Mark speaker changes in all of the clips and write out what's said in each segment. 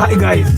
Speaker 1: Hi guys.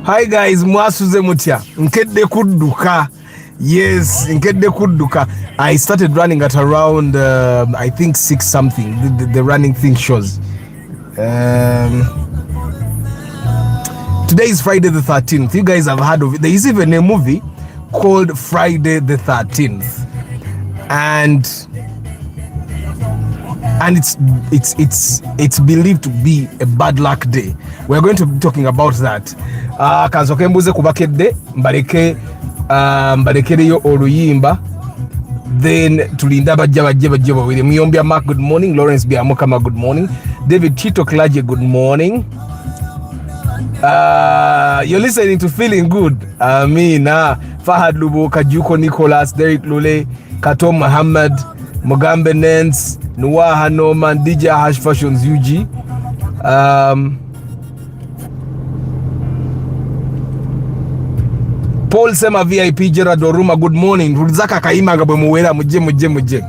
Speaker 1: Hi guys, mwasuze mutya. Nkedde kudduka. Yes, nkedde kudduka. I started running at around I think 6 something. The running thing shows. Today is Friday the 13th. You guys have heard of it. There is even a movie called Friday the 13th. And it's believed to be a bad luck day. We're going to be talking about that. Kansoke mbuze kubakedde mbalekereyo oluyimba, then tulinda bajja bawire Muyombya Mark, good morning. Lawrence Biamokama, good morning. David Chito Klaje, good morning. You're listening to Feeling Good. Amina. Fahad Lubo, Kajuko Nicholas, Derek Lule, Katom Muhammad, Mugambe Nance, Noah Hanoman, DJ Hash Fashions UG. Paul Sema VIP, Gerard Oruma, good morning. Ruzaka Kaimanga Bwemuwera, muje.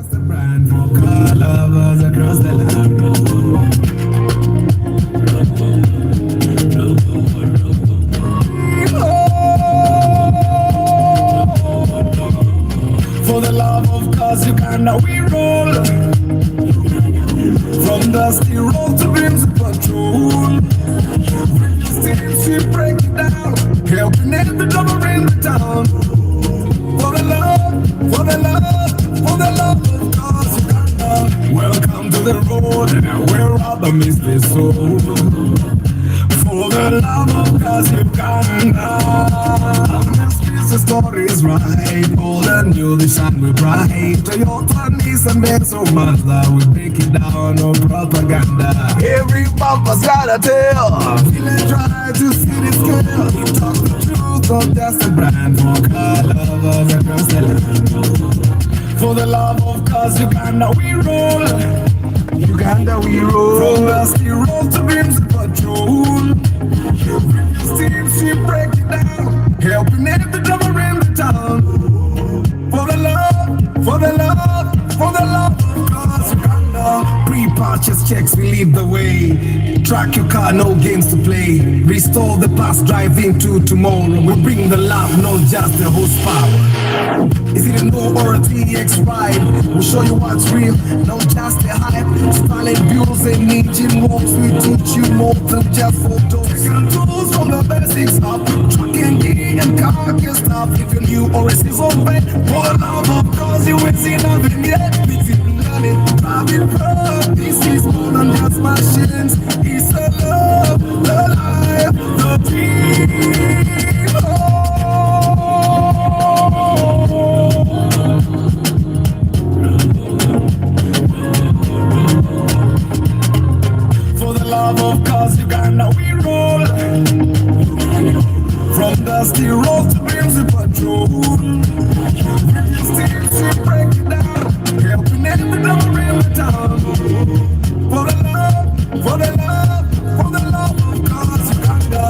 Speaker 2: For the love of cause Uganda we roll. From dusty road to rims of patrol. We break it down, helping every drummer in the town. For the love of cause Uganda. Welcome to the road where rubber meets the soul. For the love of cause Uganda. The story is right, old and new, the sun will bright. Toyota, Nissan, Benz, or Mazda, we break it down, no propaganda. Every bumper's got a tale. Feeling try to see the scale. You talk the truth of just a brand. For car lovers across the land. For the love of cars, Uganda we roll. Uganda we roll. From dusty road to rims of patrol. She break it down. Helping every drummer in the town. For the love of cause Uganda. Pre-purchase checks, we lead the way. Track your car, no games to play. Restore the past, drive into tomorrow. We bring the love, not just the horsepower. Is it a no or a TX ride? We'll show you what's real, not just the hype. Styling builds and engine walks. We teach you more than just photos. Tools from the basics up. Truck and gear and car can stop. If you're new or a season vet, for the love of cause you ain't seen nothing yet. This is more than just machines. It's a love, the life, the dream. Oh. gas, key rolls to beams and patrol. With your sticks, we break it down. Helping every door in the town. For the love, for the love, for the love of God's Uganda.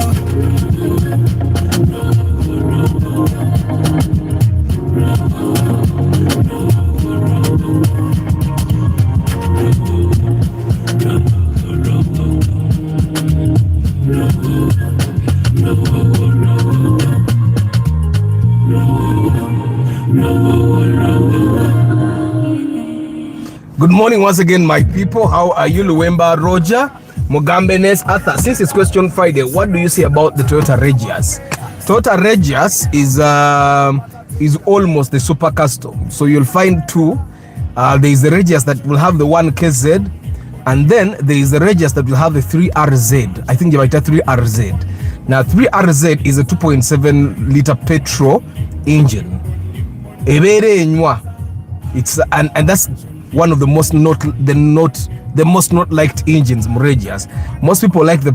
Speaker 1: Good morning once again, my people. How are you, Luwemba, Roger, Mugambenes, Arthur? Since it's Question Friday, what do you say about the Toyota Regias? Toyota Regias is almost the super custom. So you'll find two. There is the Regias that will have the 1KZ, and then there is the Regias that will have the 3RZ. I think you might have 3RZ. Now 3RZ is a 2.7 liter petrol engine. It's and that's one of the most not liked engines, Regias. Most people like the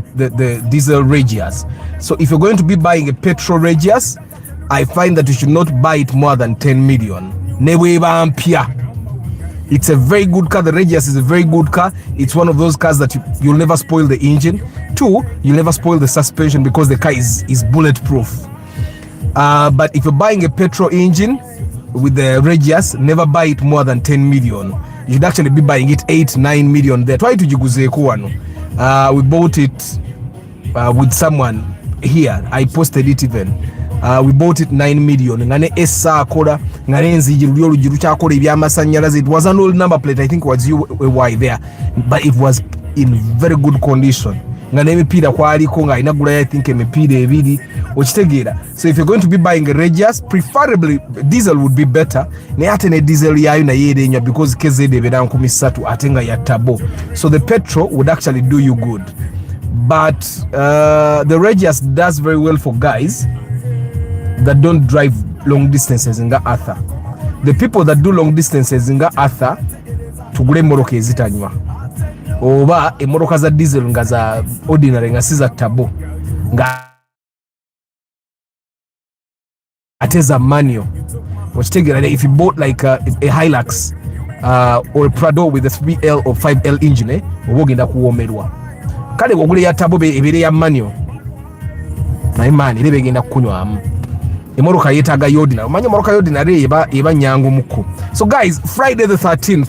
Speaker 1: diesel Regias. So if you're going to be buying a petrol Regias, I find that you should not buy it more than 10 million. It's a very good car. The Regias is a very good car. It's one of those cars that you'll never spoil the engine. Two, you'll never spoil the suspension because the car is bulletproof. But if you're buying a petrol engine with the Regias, never buy it more than 10 million. You should actually be buying it 8-9 million there. Try to we bought it with someone here. I posted it even. We bought it 9 million. Ngane essa akola, ngane nziji lulyo chakola ebyamasanyalaze. It was an old number plate. I think it was UY there, but it was in very good condition. Ngane emipiira kwaliko nga inagula I think emipiira ebiri okitegeera. So if you're going to be buying a Regias, preferably diesel would be better. Naye ate ne diesel yayo naye erenywa because KZ ebeera 13 ate nga ya turbo. So the petrol would actually do you good. But the Regias does very well for guys that don't drive long distances nga Arthur. The people that do long distances nga Arthur, tugule moroka ezitanywa. Oba emoroka za diesel nga za ordinary nga siza turbo nga ateza manual. If you bought like a Hilux or a Prado with a 3L or 5L engine, ogenda kuwomerwa. Kale ogule ya turbo ebere ya manual na imani lebe genda kunywa emoroka yetaga yodina. Omanyi moroka yodina eba nyangu muku. So guys, Friday the 13th,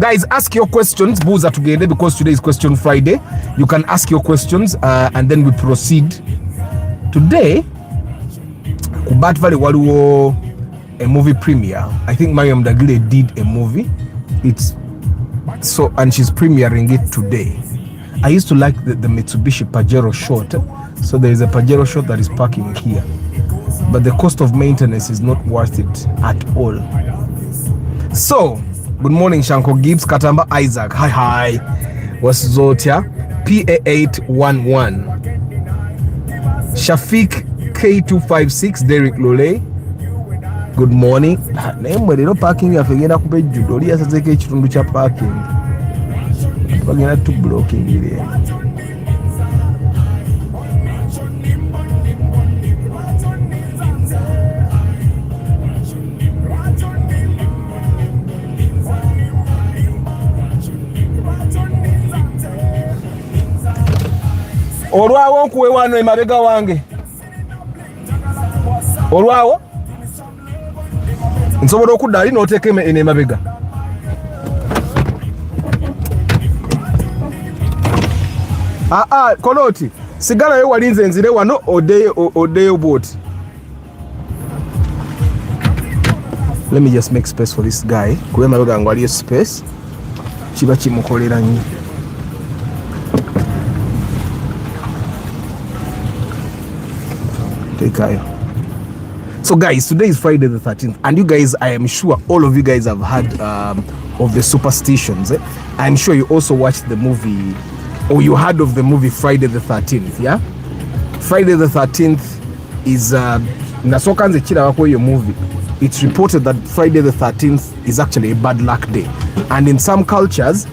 Speaker 1: guys, ask your questions. Buza together because today is Question Friday. You can ask your questions and then we proceed. Today, Kubat Valley waliwo a movie premiere. I think Mariam Dagile did a movie. It's so, and she's premiering it today. I used to like the Mitsubishi Pajero short. So there is a Pajero short that is parking here, but the cost of maintenance is not worth it at all. So good morning, Shanko Gibbs, Katamba Isaac. Hi. What's Zotia? PA811. Shafiq K256. Derek Lole. Good morning. Name no parking ya fegenda kupe judoli ya sazeke chitundu cha parking. Bagenda tu blocking ile. Olwawo nkuwe wano emabega wange. Olwawo nsobola okudda ali n'oteeka eno emabega. Koloti sigalayo walinze nzire wano odeyo bwoti. Let me just make space for this guy. Kuba emabega ngo aliyo space kiba kimukolera nnyo. So guys, today is Friday the 13th, and you guys, I am sure all of you guys have heard of the superstitions. I'm sure you also watched the movie, or you heard of the movie Friday the 13th. Yeah, Friday the 13th is nasokanze kira wako your movie. It's reported that Friday the 13th is actually a bad luck day, and in some cultures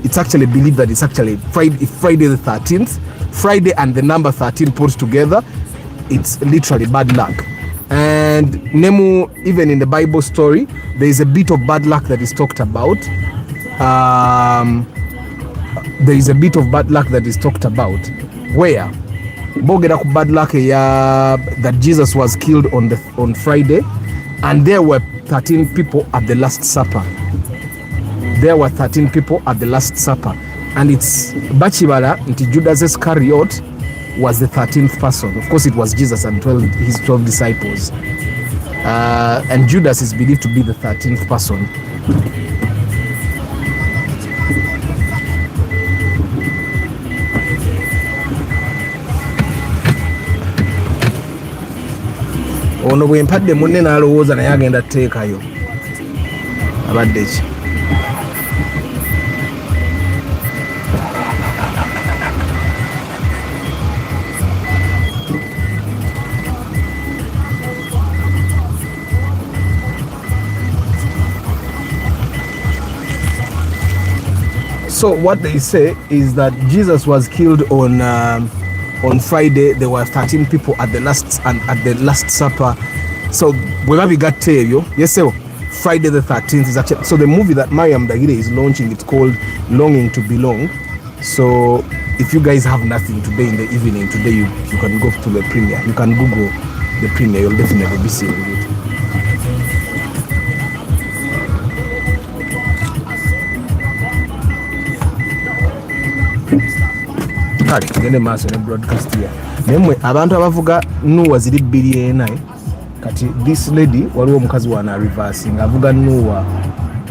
Speaker 1: it's actually believed that it's actually Friday the 13th. Friday and the number 13 put together it's literally bad luck. And Nemu, even in the Bible story, there is a bit of bad luck that is talked about. There is a bit of bad luck that is talked about. Where? Bad luck that Jesus was killed on Friday, and there were 13 people at the Last Supper. There were 13 people at the Last Supper, and it's Bachibara into Judas Iscariot was the 13th person. Of course, it was Jesus and his 12 disciples. And Judas is believed to be the 13th person. Ono bwe mpadde munne n'alowooza naye agenda teekayo abadde ki. So what they say is that Jesus was killed on Friday. There were 13 people at the last supper. So we got tell you, yes sir, Friday the 13th is actually, so the movie that Mariam Dagire is launching, it's called Longing to Belong. So if you guys have nothing today in the evening, today you can go to the premiere. You can Google the premiere, you'll definitely be seeing it. Tugende maaso ne broadcast ya nemwe abantu abavuga Nuwa ziri 2 kati this lady waliwo omukazi wana reverse nga avuga Nuwa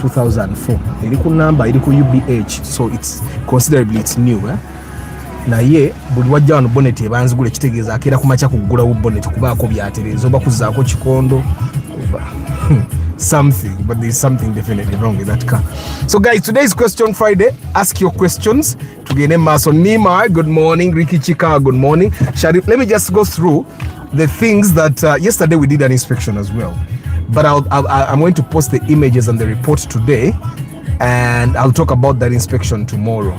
Speaker 1: 2004 eri ku number eri ku UBH, so it's considerably it's new naye buli wajja wano bonnet ebanzigula ekitegeeza akera kumacha kugulawo bonnet kubaako byaterezo oba kuzaako kikondo something, but there's something definitely wrong with that car. So guys, today's question Friday. Ask your questions. Tugene Maso Nima, good morning. Ricky Chika, good morning. Sharif, let me just go through the things that yesterday we did an inspection as well, but I'm going to post the images and the report today, and I'll talk about that inspection tomorrow.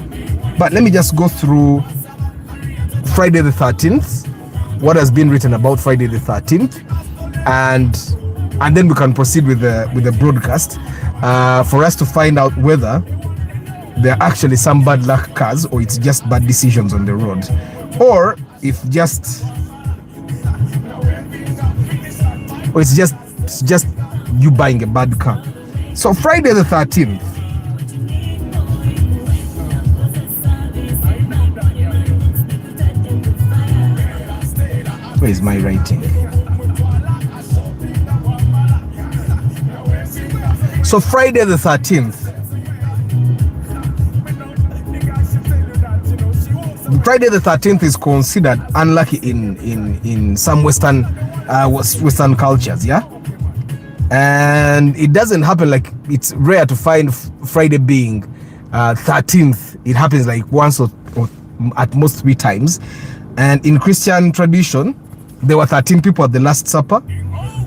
Speaker 1: But let me just go through Friday the 13th, what has been written about Friday the 13th, and then we can proceed with the broadcast for us to find out whether there are actually some bad luck cars or it's just bad decisions on the road, or if just it's just you buying a bad car. So Friday the 13th, where is my writing? So Friday the 13th. Friday the 13th is considered unlucky in some Western cultures, yeah? And it doesn't happen, like, it's rare to find Friday being 13th. It happens like once or at most 3 times. And in Christian tradition, there were 13 people at the Last Supper,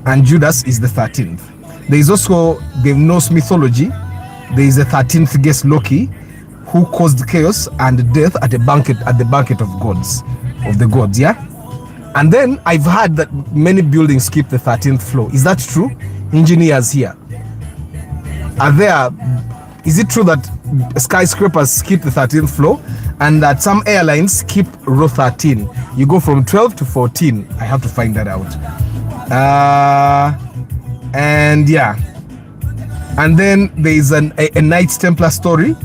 Speaker 1: and Judas is the 13th. There is also the Norse mythology. There is a 13th guest Loki, who caused chaos and death at the banquet of the gods, yeah? And then I've heard that many buildings skip the 13th floor. Is that true? Engineers here, is it true that skyscrapers skip the 13th floor and that some airlines skip row 13? You go from 12 to 14. I have to find that out. And yeah, and then there is a Knights Templar story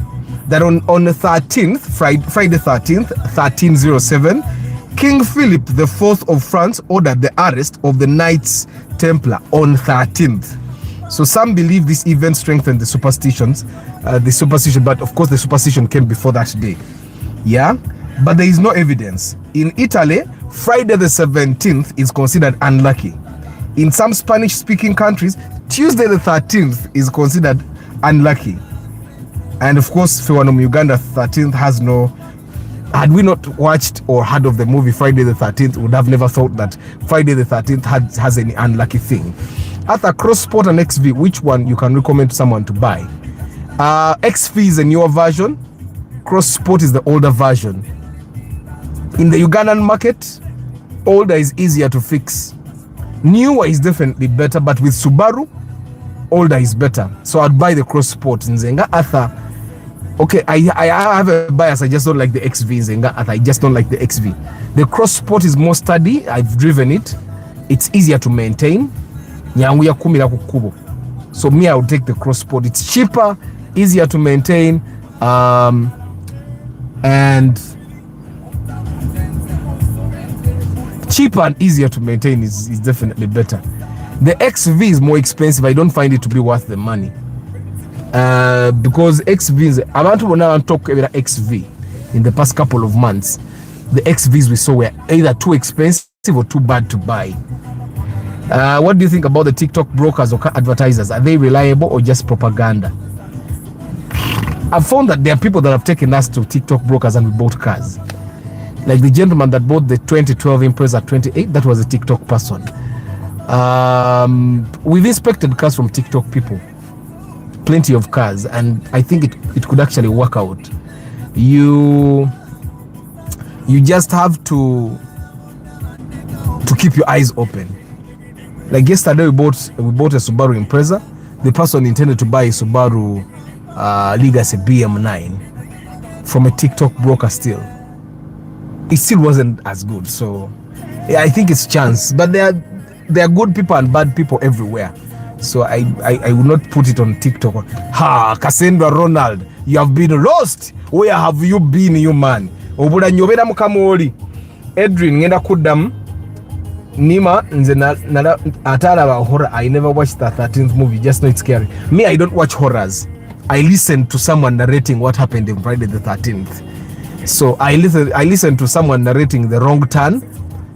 Speaker 1: that on the 13th, Friday 13th, 1307, King Philip IV of France ordered the arrest of the Knights Templar on 13th. So some believe this event strengthened the superstition, but of course the superstition came before that day. Yeah, but there is no evidence. In Italy, Friday the 17th is considered unlucky. In some Spanish-speaking countries, Tuesday the 13th is considered unlucky. And of course, for Uganda, 13th has no... Had we not watched or heard of the movie Friday the 13th, we would have never thought that Friday the 13th has any unlucky thing. After Crossport and XV, which one you can recommend someone to buy? XV is a newer version. Crossport is the older version. In the Ugandan market, older is easier to fix. Newer is definitely better, but with Subaru, older is better. So I'd buy the Cross Sport in Zenga Atha. Okay, I have a bias. I just don't like the XV in Zenga Atha. I just don't like the XV. The Cross Sport is more sturdy. I've driven it. It's easier to maintain. So me, I would take the Cross Sport. It's cheaper, easier to maintain, and cheaper and easier to maintain is definitely better. The XV is more expensive. I don't find it to be worth the money, because XVs, I want to now talk about XV in the past couple of months. The XVs we saw were either too expensive or too bad to buy. What do you think about the TikTok brokers or car advertisers? Are they reliable or just propaganda? I've found that there are people that have taken us to TikTok brokers and we bought cars. Like the gentleman that bought the 2012 Impreza 28, that was a TikTok person. We've inspected cars from TikTok people, plenty of cars, and I think it could actually work out. You just have to keep your eyes open. Like yesterday, we bought a Subaru Impreza. The person intended to buy a Subaru Legacy BM9 from a TikTok broker still. It still wasn't as good. So yeah, I think it's chance. But there are good people and bad people everywhere. So I will not put it on TikTok. Ha, Cassandra Ronald, you have been lost. Where have you been, you man? Obula nyobera mukamoli. Edrin ngenda kudam Nima nze na atala ba horror. I never watched the 13th movie, just know it's scary. Me, I don't watch horrors. I listen to someone narrating what happened in Friday the 13th. So I listen to someone narrating the wrong turn,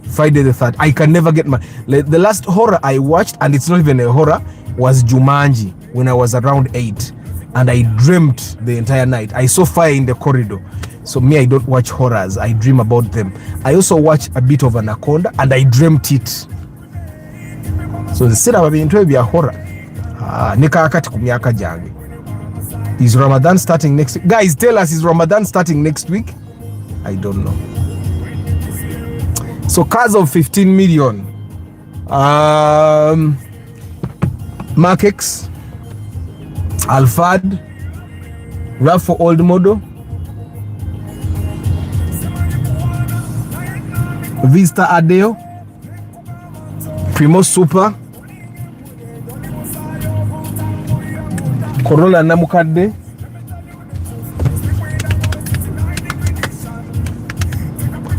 Speaker 1: Friday the 13th. I can never get the last horror I watched, and it's not even a horror, was Jumanji when I was around 8, and I dreamt the entire night. I saw fire in the corridor. So me, I don't watch horrors. I dream about them. I also watch a bit of Anaconda, and I dreamt it. So instead of being told be a horror, is Ramadan starting next week? Guys, tell us, is Ramadan starting next week? I don't know. So cars of 15 million. Mark X, Alphard, RAV4 old model, Vista Adeo, Primo Super, Corolla Namukade,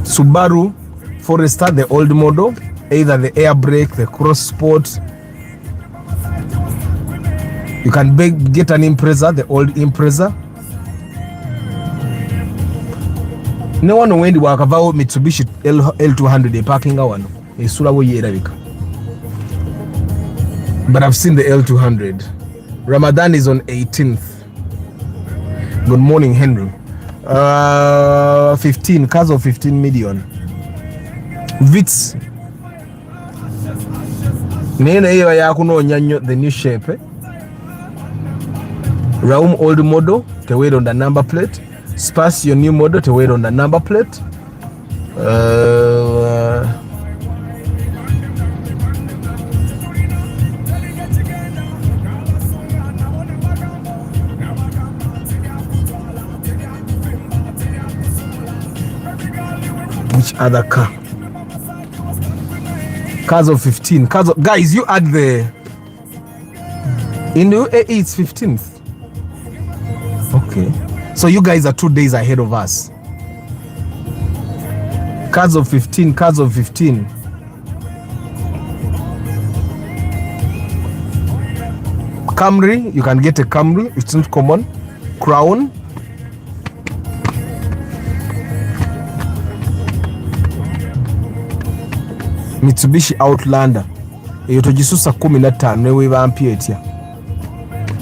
Speaker 1: Subaru Forester, the old model, either the air brake, the Cross Sport. You can get an Impreza, the old Impreza. No one wendi wakavao Mitsubishi L200 parking awano esula wo yerabika. But I've seen the L200. Ramadan is on 18th. Good morning, Henry. 15 cars of 15 million. Vitz. Nena hiyo ya kunonya nyo the new shape. Raum old model, te wait on the number plate. Space your new model, te wait on the number plate. Which other car? Cars of 15. Cars of, guys, you add the in the UAE it's 15th. Okay. So you guys are 2 days ahead of us. Cars of 15, cars of 15. Camry, you can get a Camry, it's not common. Crown. Mitsubishi Outlander. Eyo togisusa 15 newe bampye etya.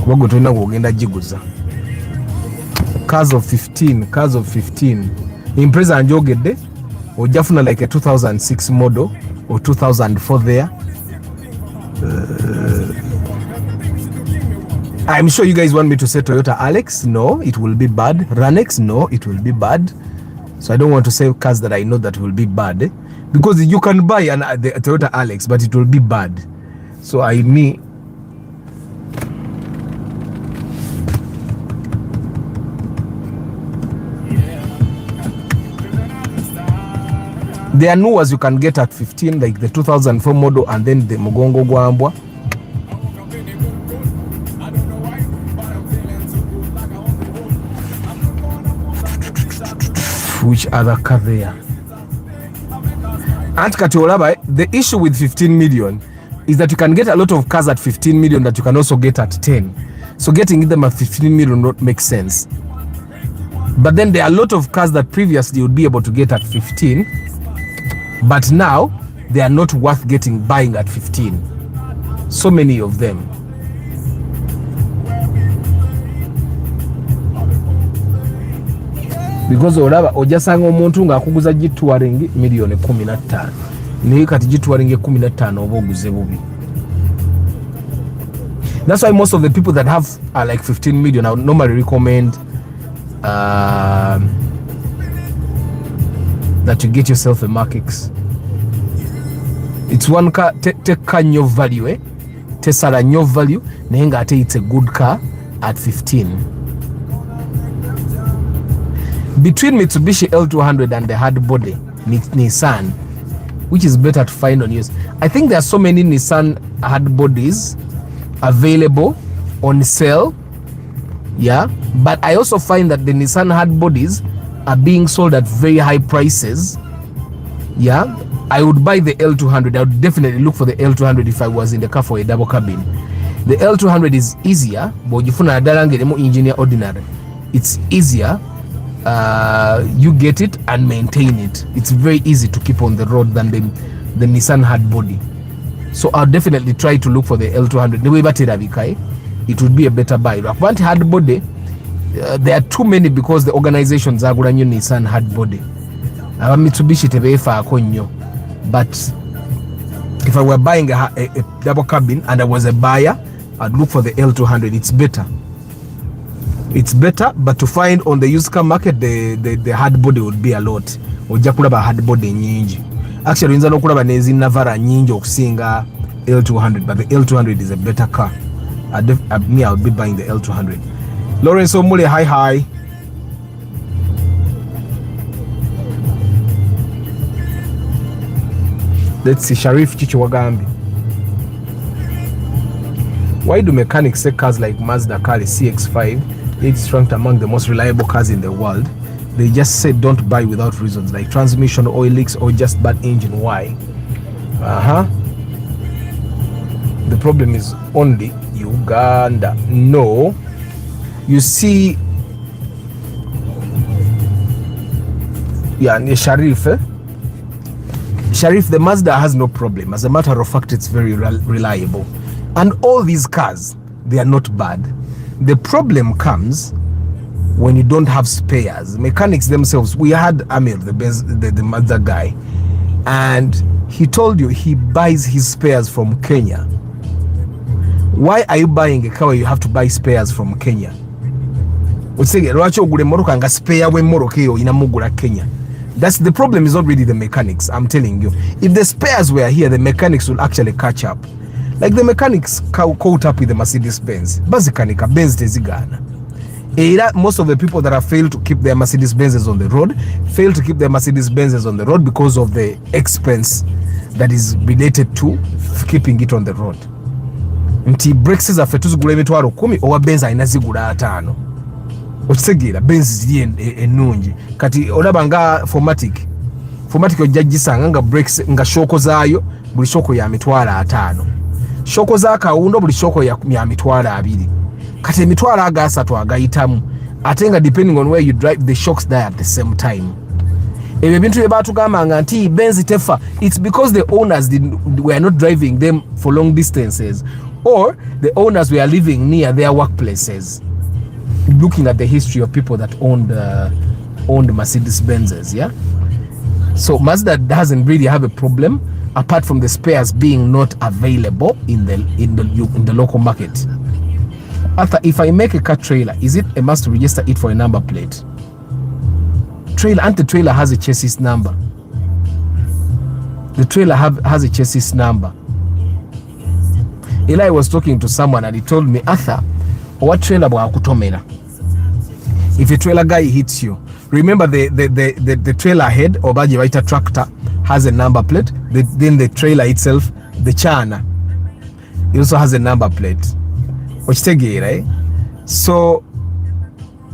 Speaker 1: Kubago tolina kugenda jiguza. Cars of 15, cars of 15. Impreza njogedde ojafuna like a 2006 model or 2004 there. I'm sure you guys want me to say Toyota Alex. No, it will be bad. Ranex. No, it will be bad. So I don't want to say cars that I know that will be bad, because you can buy the Toyota Alex, but it will be bad. So there are newer you can get at 15, like the 2004 model, and then the Mugongo Gwambwa. Which other car there? And Katiolaba, the issue with 15 million is that you can get a lot of cars at 15 million that you can also get at 10. So getting them at 15 million not make sense. But then there are a lot of cars that previously you would be able to get at 15, but now they are not worth buying at 15. So many of them. Because olaba ojasanga omuntu nga akuguza G-Touring milioni 15 naye kati G-Touring 15 oba oguze bubi. That's why most of the people that have like 15 million, I would normally recommend that you get yourself a Mark-X. It's one car, take car new value, Tesla new value, naye nga ate it's a good car at 15. Between Mitsubishi L200 and the hard body Nissan, which is better to find on use? I think there are so many Nissan hard bodies available on sale, yeah, but I also find that the Nissan hard bodies are being sold at very high prices. Yeah, I would buy the L200. I would definitely look for the L200 if I was in the car for a double cabin. The L200 is easier, but if you engineer ordinary, it's easier. You get it and maintain it. It's very easy to keep on the road than the Nissan hard body. So I'll definitely try to look for the L200. It would be a better buy. But hard body, there are too many because the organizations are going to Nissan hard body. Mitsubishi tebefa akonyo. But if I were buying a double cabin and I was a buyer, I'd look for the L200. It's better. It's better, but to find on the used car market, the hard body would be a lot. Ojja kulaba hard body nyingi. Actually, inza nokulaba nezi Navara nyingi okusinga L200, but the L200 is a better car. I would be buying the L200. Lawrence Omule, hi. Let's see, Sharif Chichiwagambi. Why do mechanics say cars like Mazda Kali CX-5, it's ranked among the most reliable cars in the world? They just say don't buy without reasons, like transmission oil leaks or just bad engine. Why? The problem is only Uganda. No. You see, yeah, Sharif, the Mazda has no problem. As a matter of fact, it's very reliable. And all these cars, they are not bad. The problem comes when you don't have spares. Mechanics themselves, we had Amir, the Mazda guy, and he told you he buys his spares from Kenya. Why are you buying a car where you have to buy spares from Kenya? That's the problem, is not really the mechanics. I'm telling you, if the spares were here, the mechanics will actually catch up. Like the mechanics caught up with the Mercedes-Benz. Basically, Benz tezigana. Most of the people that have failed to keep their Mercedes-Benzes on the road, because of the expense that is related to keeping it on the road. Nti brakes za fetuzu gula emitwalo 10 owa Benz ayina zigula 5. Okisegeera Benz ziri ennungi. Kati olaba nga Formatic ojja gisanga nga brakes nga shoko zaayo buli shoko ya mitwalo 5. Shoko za kawundo buli shoko ya mitwalo 2. Kati emitwalo 3 agayitamu. Ate nga depending on where you drive, the shocks die at the same time. Ebyo bintu bye batugambanga nti Benz tefa, it's because the owners were not driving them for long distances, or the owners were living near their workplaces. Looking at the history of people that owned Mercedes-Benzes, yeah. So Mazda doesn't really have a problem apart from the spares being not available in the local market. After, if I make a car trailer, is it a must to register it for a number plate? trailer, and the trailer has a chassis number. The trailer has a chassis number. Eli was talking to someone and he told me, Arthur, what trailer bwakutomera? If a trailer guy hits you, remember the trailer head or baji waita tractor has a number plate. Then the trailer itself, the chana, it also has a number plate. Which tege, right? So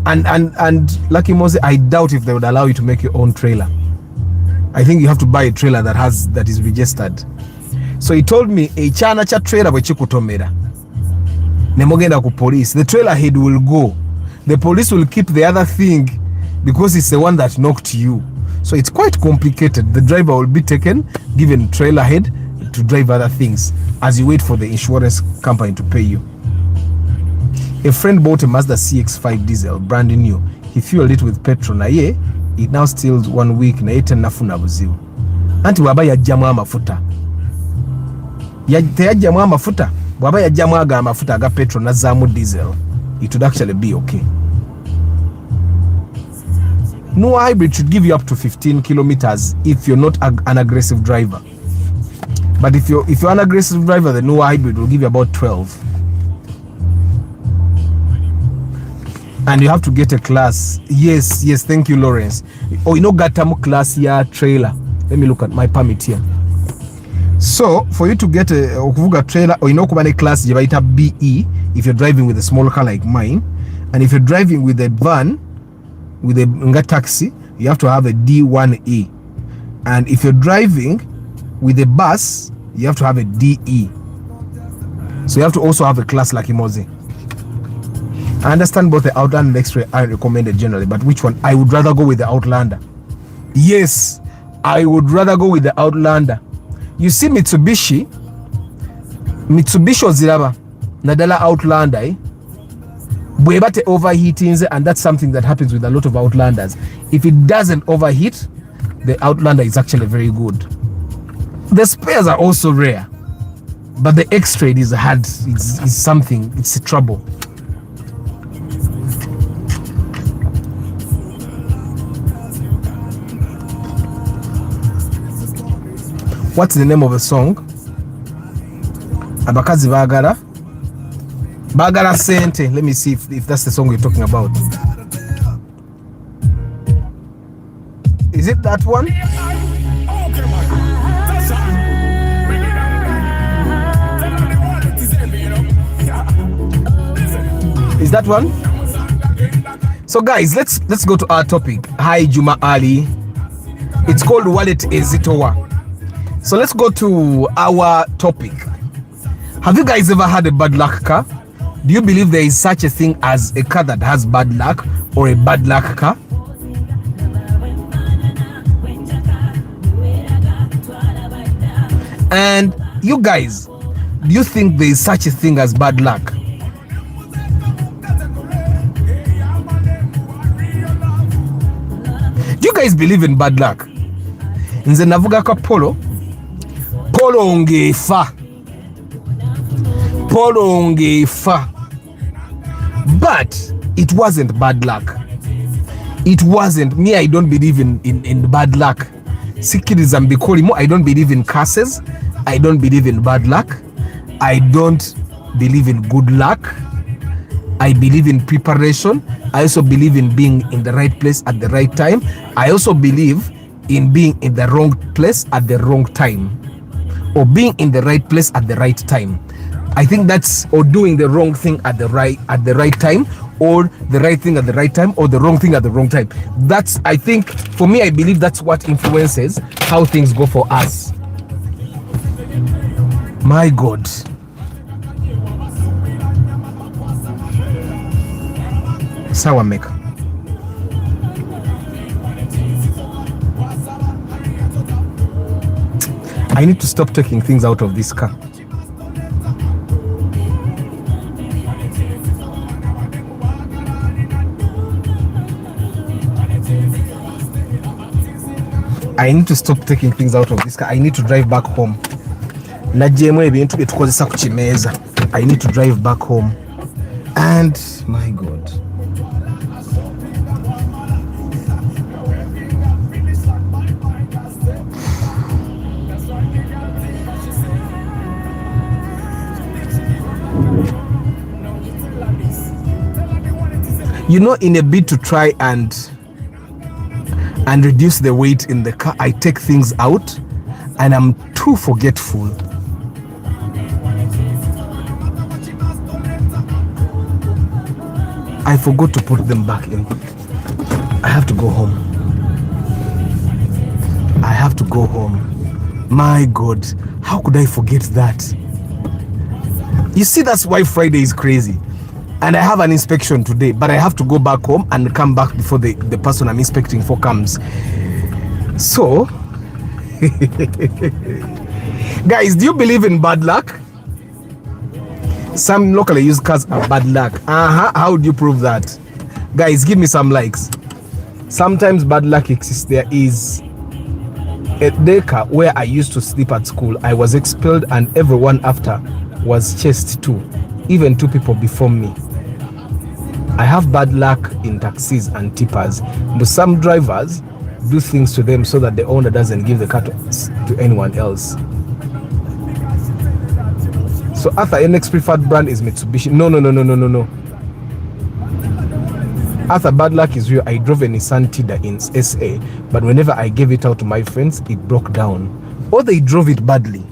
Speaker 1: and Lucky Mose, I doubt if they would allow you to make your own trailer. I think you have to buy a trailer that is registered. So he told me a chana cha trailer bwe chikutomera nemogenda ku police, the trailer head will go, the police will keep the other thing because it's the one that knocked you. So it's quite complicated. The driver will be taken, given trailer head to drive other things as you wait for the insurance company to pay you. A friend bought a Mazda CX-5 diesel, brand new. He fueled it with petrol. Na ye, it now still 1 week na yete nafuna buzibu. Anti waba yajjamu amafuta. Teyajjamu amafuta. Waba yajjamu aga amafuta aga petrol na zamu diesel. It would actually be okay. No hybrid should give you up to 15 kilometers if you're not an aggressive driver. But if you're an aggressive driver, the no hybrid will give you about 12. And you have to get a class. Yes, thank you, Lawrence. Oh, you know, gatamu class ya trailer. Let me look at my permit here. So for you to get a okuvuga trailer, or you know, kubane class jibaita BE if you're driving with a small car like mine, and if you're driving with a van, with a nga taxi, you have to have a D1E, and if you're driving with a bus, you have to have a DE. So you have to also have a class like Imozi. I understand both the Outlander and the X-Ray are recommended generally, but which one? I would rather go with the Outlander. Yes, I would rather go with the Outlander. You see, Mitsubishi oziraba nadala Outlander, eh? Bwebate overheating, and that's something that happens with a lot of Outlanders. If it doesn't overheat, the Outlander is actually very good. The spares are also rare, but the X-Trade is hard. It's something. It's a trouble. What's the name of the song? Abakazi Bagara Sente. Let me see if that's the song you're talking about. Is it that one? Is that one? So guys, let's go to our topic. Hi Juma Ali. It's called Wallet Ezitowa. So let's go to our topic. Have you guys ever had a bad luck car? Do you believe there is such a thing as a car that has bad luck or a bad luck car? And you guys, do you think there is such a thing as bad luck? Do you guys believe in bad luck? Nze navuga ka Polo ngefa. But it wasn't bad luck. It wasn't. Me, I don't believe in bad luck. Sikiriza mbikolimo, I don't believe in curses. I don't believe in bad luck. I don't believe in good luck. I believe in preparation. I also believe in being in the right place at the right time. I also believe in being in the wrong place at the wrong time, or being in the right place at the right time. I think that's, or doing the wrong thing at the right time, or the right thing at the right time, or the wrong thing at the wrong time. That's, I think, for me, I believe that's what influences how things go for us. My God. Sawa Meka. I need to stop taking things out of this car. I need to stop taking things out of this car. I need to drive back home. I need to drive back home. And my God. in a bid to try and reduce the weight in the car, I take things out, and I'm too forgetful. I forgot to put them back in. I have to go home. I have to go home. My God, how could I forget that? You see, that's why Friday is crazy. And I have an inspection today, but I have to go back home and come back before the person I'm inspecting for comes. So, guys, do you believe in bad luck? Some locally used cars are bad luck. How do you prove that? Guys, give me some likes. Sometimes bad luck exists. There is a daycare where I used to sleep at school. I was expelled, and everyone after was chased too, even 2 people before me. I have bad luck in taxis and tippers, but some drivers do things to them so that the owner doesn't give the car to anyone else. So Arthur, your next preferred brand is Mitsubishi. No. Arthur, bad luck is real. I drove a Nissan Tida in SA, but whenever I gave it out to my friends, it broke down. Or they drove it badly.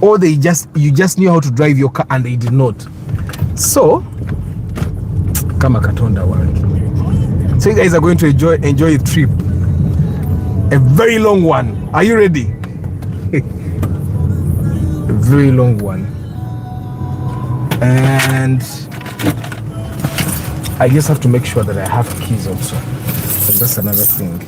Speaker 1: Or you just knew how to drive your car and they did not. So, kama katonda wange. So you guys are going to enjoy a trip. A very long one. Are you ready? A very long one. And I just have to make sure that I have keys also. So that's another thing.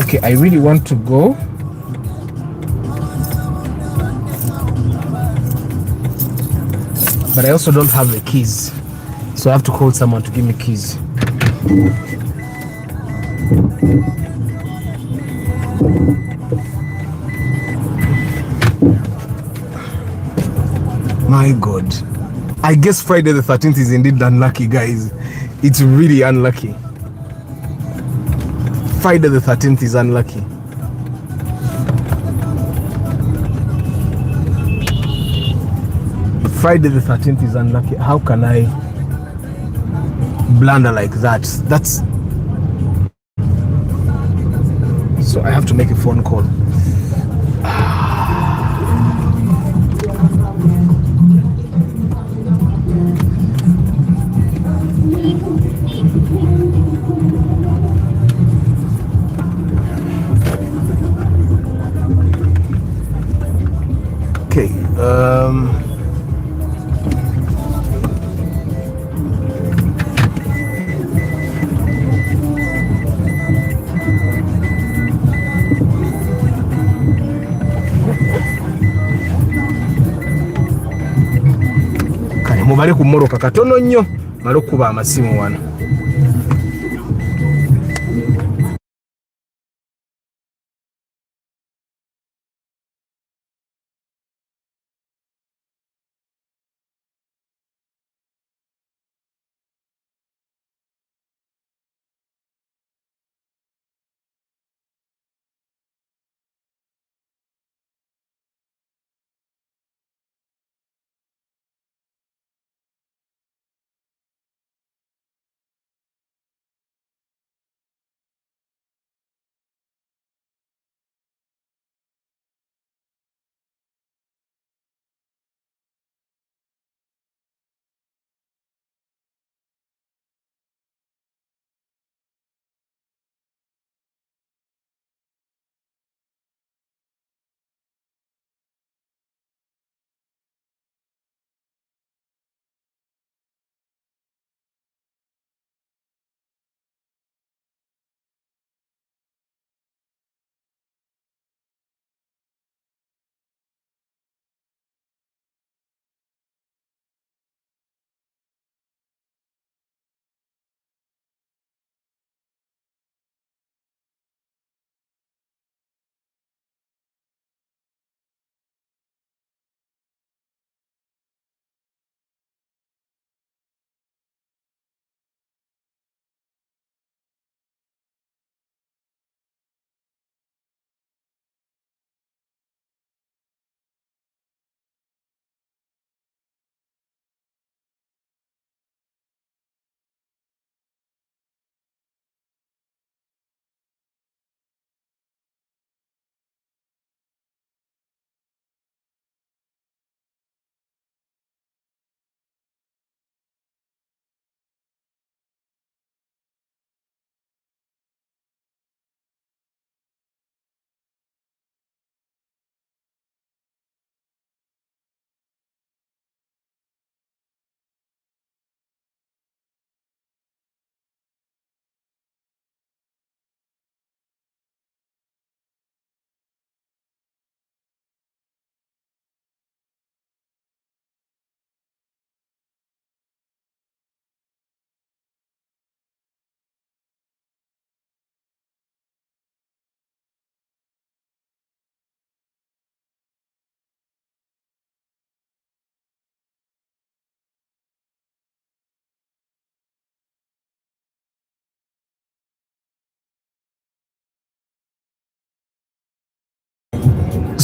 Speaker 1: Okay, I really want to go. But I also don't have the keys. So I have to call someone to give me keys. My God. I guess Friday the 13th is indeed unlucky, guys. It's really unlucky. Friday the 13th is unlucky. Friday the 13th is unlucky. How can I blunder like that? That's... So I have to make a phone call. Okay. Mubale kumoroka katono nnyo male okuba amasimu wano.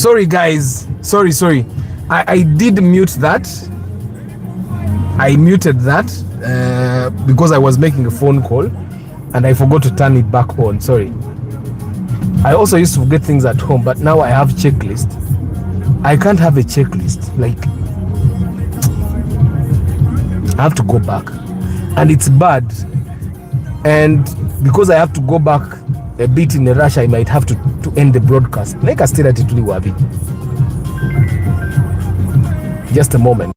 Speaker 1: Sorry guys, sorry. I did mute that. I muted that because I was making a phone call and I forgot to turn it back on. Sorry. I also used to forget things at home, but now I have checklist. I can't have a checklist. Like, I have to go back, and it's bad. And because I have to go back a bit in a rush, I might have to end the broadcast. Like, I still at it. Just a moment.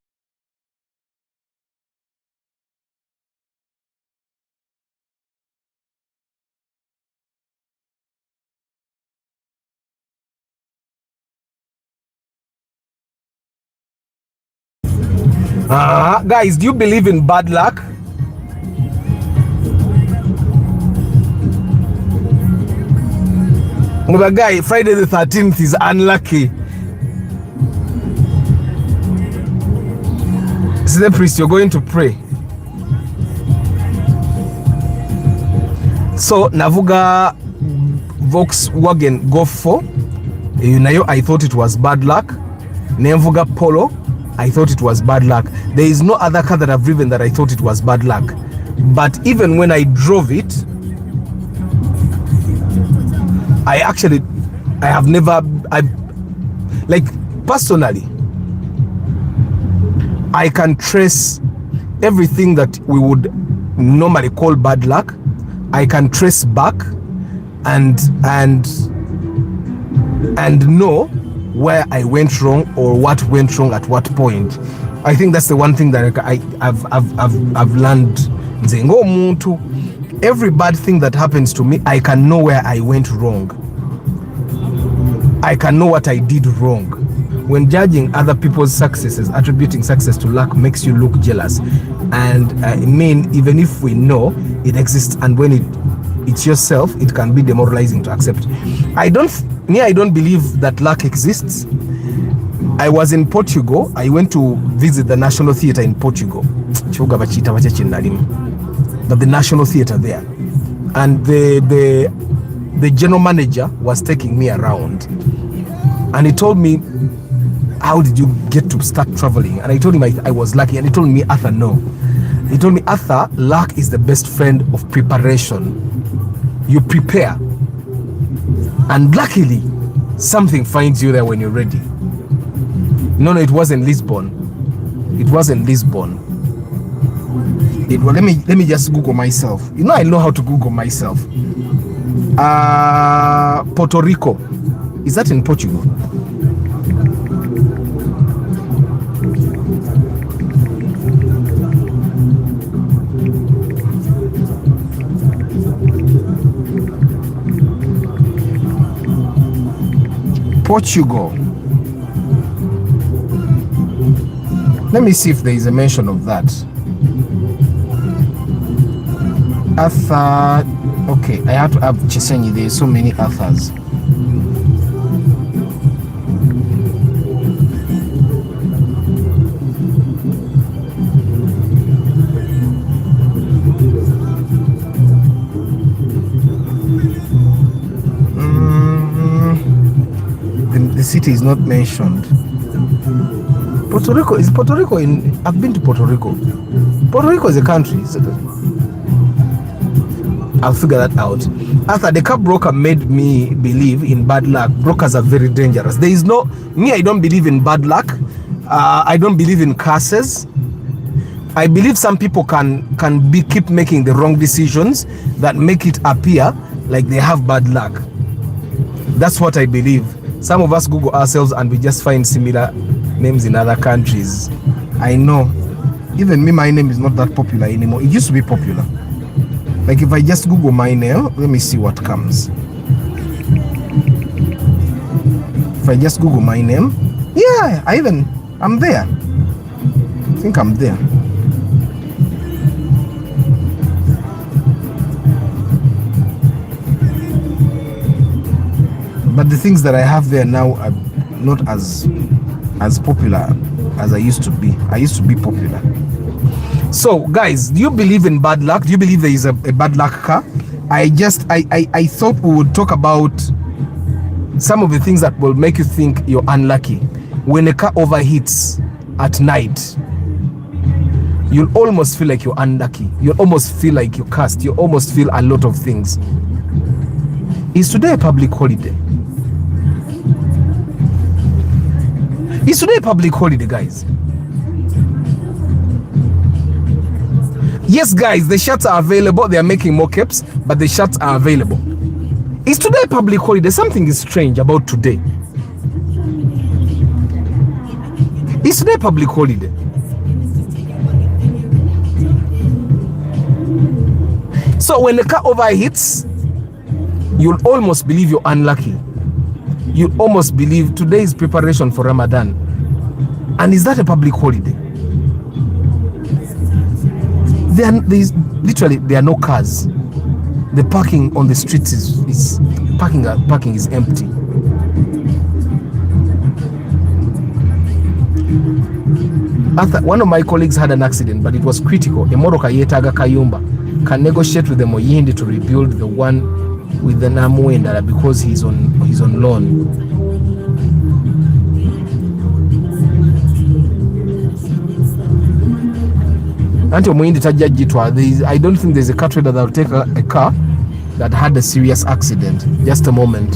Speaker 1: Guys, do you believe in bad luck? The guy, Friday the 13th is unlucky. See the priest, you're going to pray. So Navuga Volkswagen Golf 4, nayo I thought it was bad luck. Nemvuga Polo, I thought it was bad luck. There is no other car that I've driven that I thought it was bad luck. But even when I drove it, I have never, like personally, I can trace everything that we would normally call bad luck. I can trace back and know where I went wrong or what went wrong at what point. I think that's the one thing that I've learned. Every bad thing that happens to me, I can know where I went wrong. I can know what I did wrong. When judging other people's successes, attributing success to luck makes you look jealous. And I mean, even if we know it exists, and when it's yourself, it can be demoralizing to accept. I don't believe that luck exists. I was in Portugal. I went to visit the National Theatre in Portugal. But the National Theatre there. And the general manager was taking me around. And he told me, how did you get to start traveling? And I told him I was lucky. And he told me, Arthur, no. He told me, Arthur, luck is the best friend of preparation. You prepare. And luckily, something finds you there when you're ready. No, it wasn't Lisbon. It wasn't Lisbon. Let me just Google myself. You know, I know how to Google myself. Puerto Rico. Is that in Portugal? Portugal. Let me see if there is a mention of that. Arthur. Okay, I have to have Chisenyi. There are so many Arthurs. The city is not mentioned. Puerto Rico, is Puerto Rico in? I've been to Puerto Rico. Puerto Rico is a country. I'll figure that out. After the car broker made me believe in bad luck. Brokers are very dangerous. There is no, I don't believe in bad luck. I don't believe in curses. I believe some people can keep making the wrong decisions that make it appear like they have bad luck. That's what I believe. Some of us Google ourselves and we just find similar names in other countries. I know. Even me, my name is not that popular anymore. It used to be popular. Like if I just Google my name, let me see what comes. If I just Google my name, yeah, I'm there. I think I'm there. But the things that I have there now are not as popular as I used to be. I used to be popular. So guys, do you believe in bad luck? Do you believe there is a bad luck car? I thought we would talk about some of the things that will make you think you're unlucky. When a car overheats at night, you'll almost feel like you're unlucky. You'll almost feel like you're cursed. You almost feel a lot of things. Is today a public holiday? Is today a public holiday, guys? Yes, guys, the shirts are available. They are making more caps, but the shirts are available. Is today a public holiday? Something is strange about today. Is today a public holiday? So when the car overheats, you'll almost believe you're unlucky. You almost believe today is preparation for Ramadan. And is that a public holiday? There are no cars. The parking on the streets is parking is empty. One of my colleagues had an accident, but it was critical. Emoroka yetaga kayumba can negotiate with the Moyindi to rebuild the one with the Namuendara because he's on loan. Until Moyindi tajajitwa, I don't think there's a car trader that will take a car that had a serious accident. Just a moment.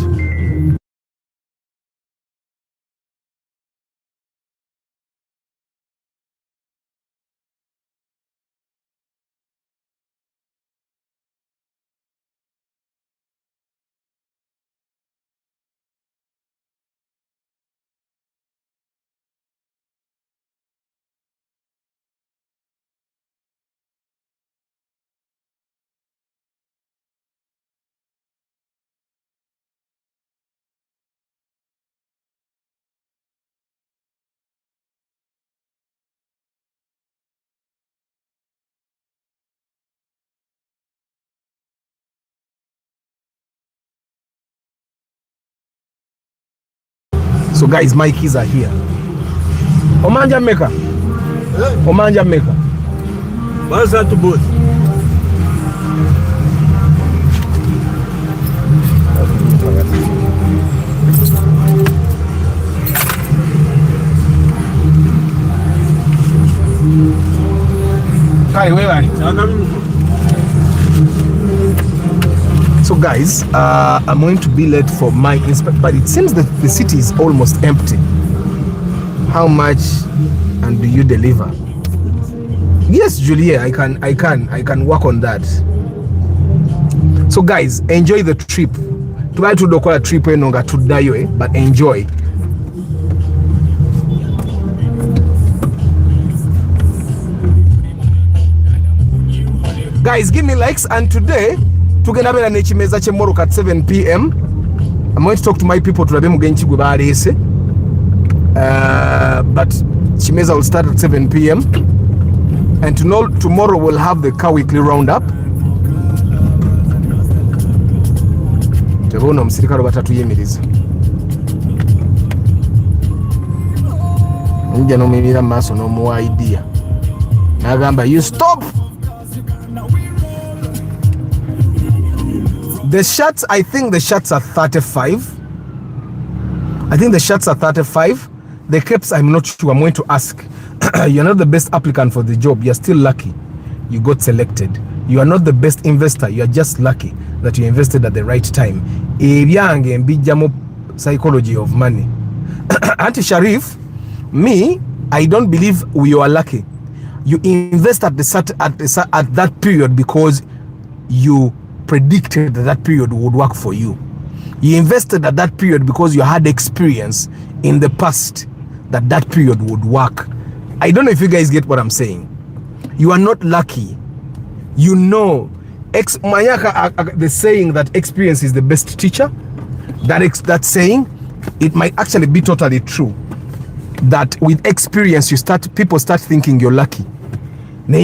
Speaker 1: So guys, my keys are here. Omanja maker. Omanja maker.
Speaker 3: What's that to both?
Speaker 1: Hi, where are you? So guys, I'm going to be late for my inspection, but it seems that the city is almost empty. How much and do you deliver? Yes, Julia, I can work on that. So guys, enjoy the trip. Try to do a trip but enjoy. Guys, give me likes, and today tugenda n'ekimeza ky'emmoroka at 7 p.m. I'm going to talk to my people tulabe mugenyi gwe baleese, but kimeza will start at 7 p.m. and tomorrow we'll have the car weekly roundup. Tebona omusirikale batatuyimiriza nja n'omumirira mu maaso n'omuwa idea n'agamba you stop. The shirts, I think the shirts are 35. I think the shirts are 35. The capes, I'm not sure. I'm going to ask. You're not the best applicant for the job. You're still lucky you got selected. You are not the best investor. You are just lucky that you invested at the right time. Ebyange mbijjamo psychology of money. Auntie Sharif, me, I don't believe we are lucky. You invest at that period because you predicted that period would work for you. You invested at that period because you had experience in the past that period would work. I don't know if you guys get what I'm saying. You are not lucky. You know, the saying that experience is the best teacher, that saying, it might actually be totally true. That with experience, people start thinking you're lucky. Like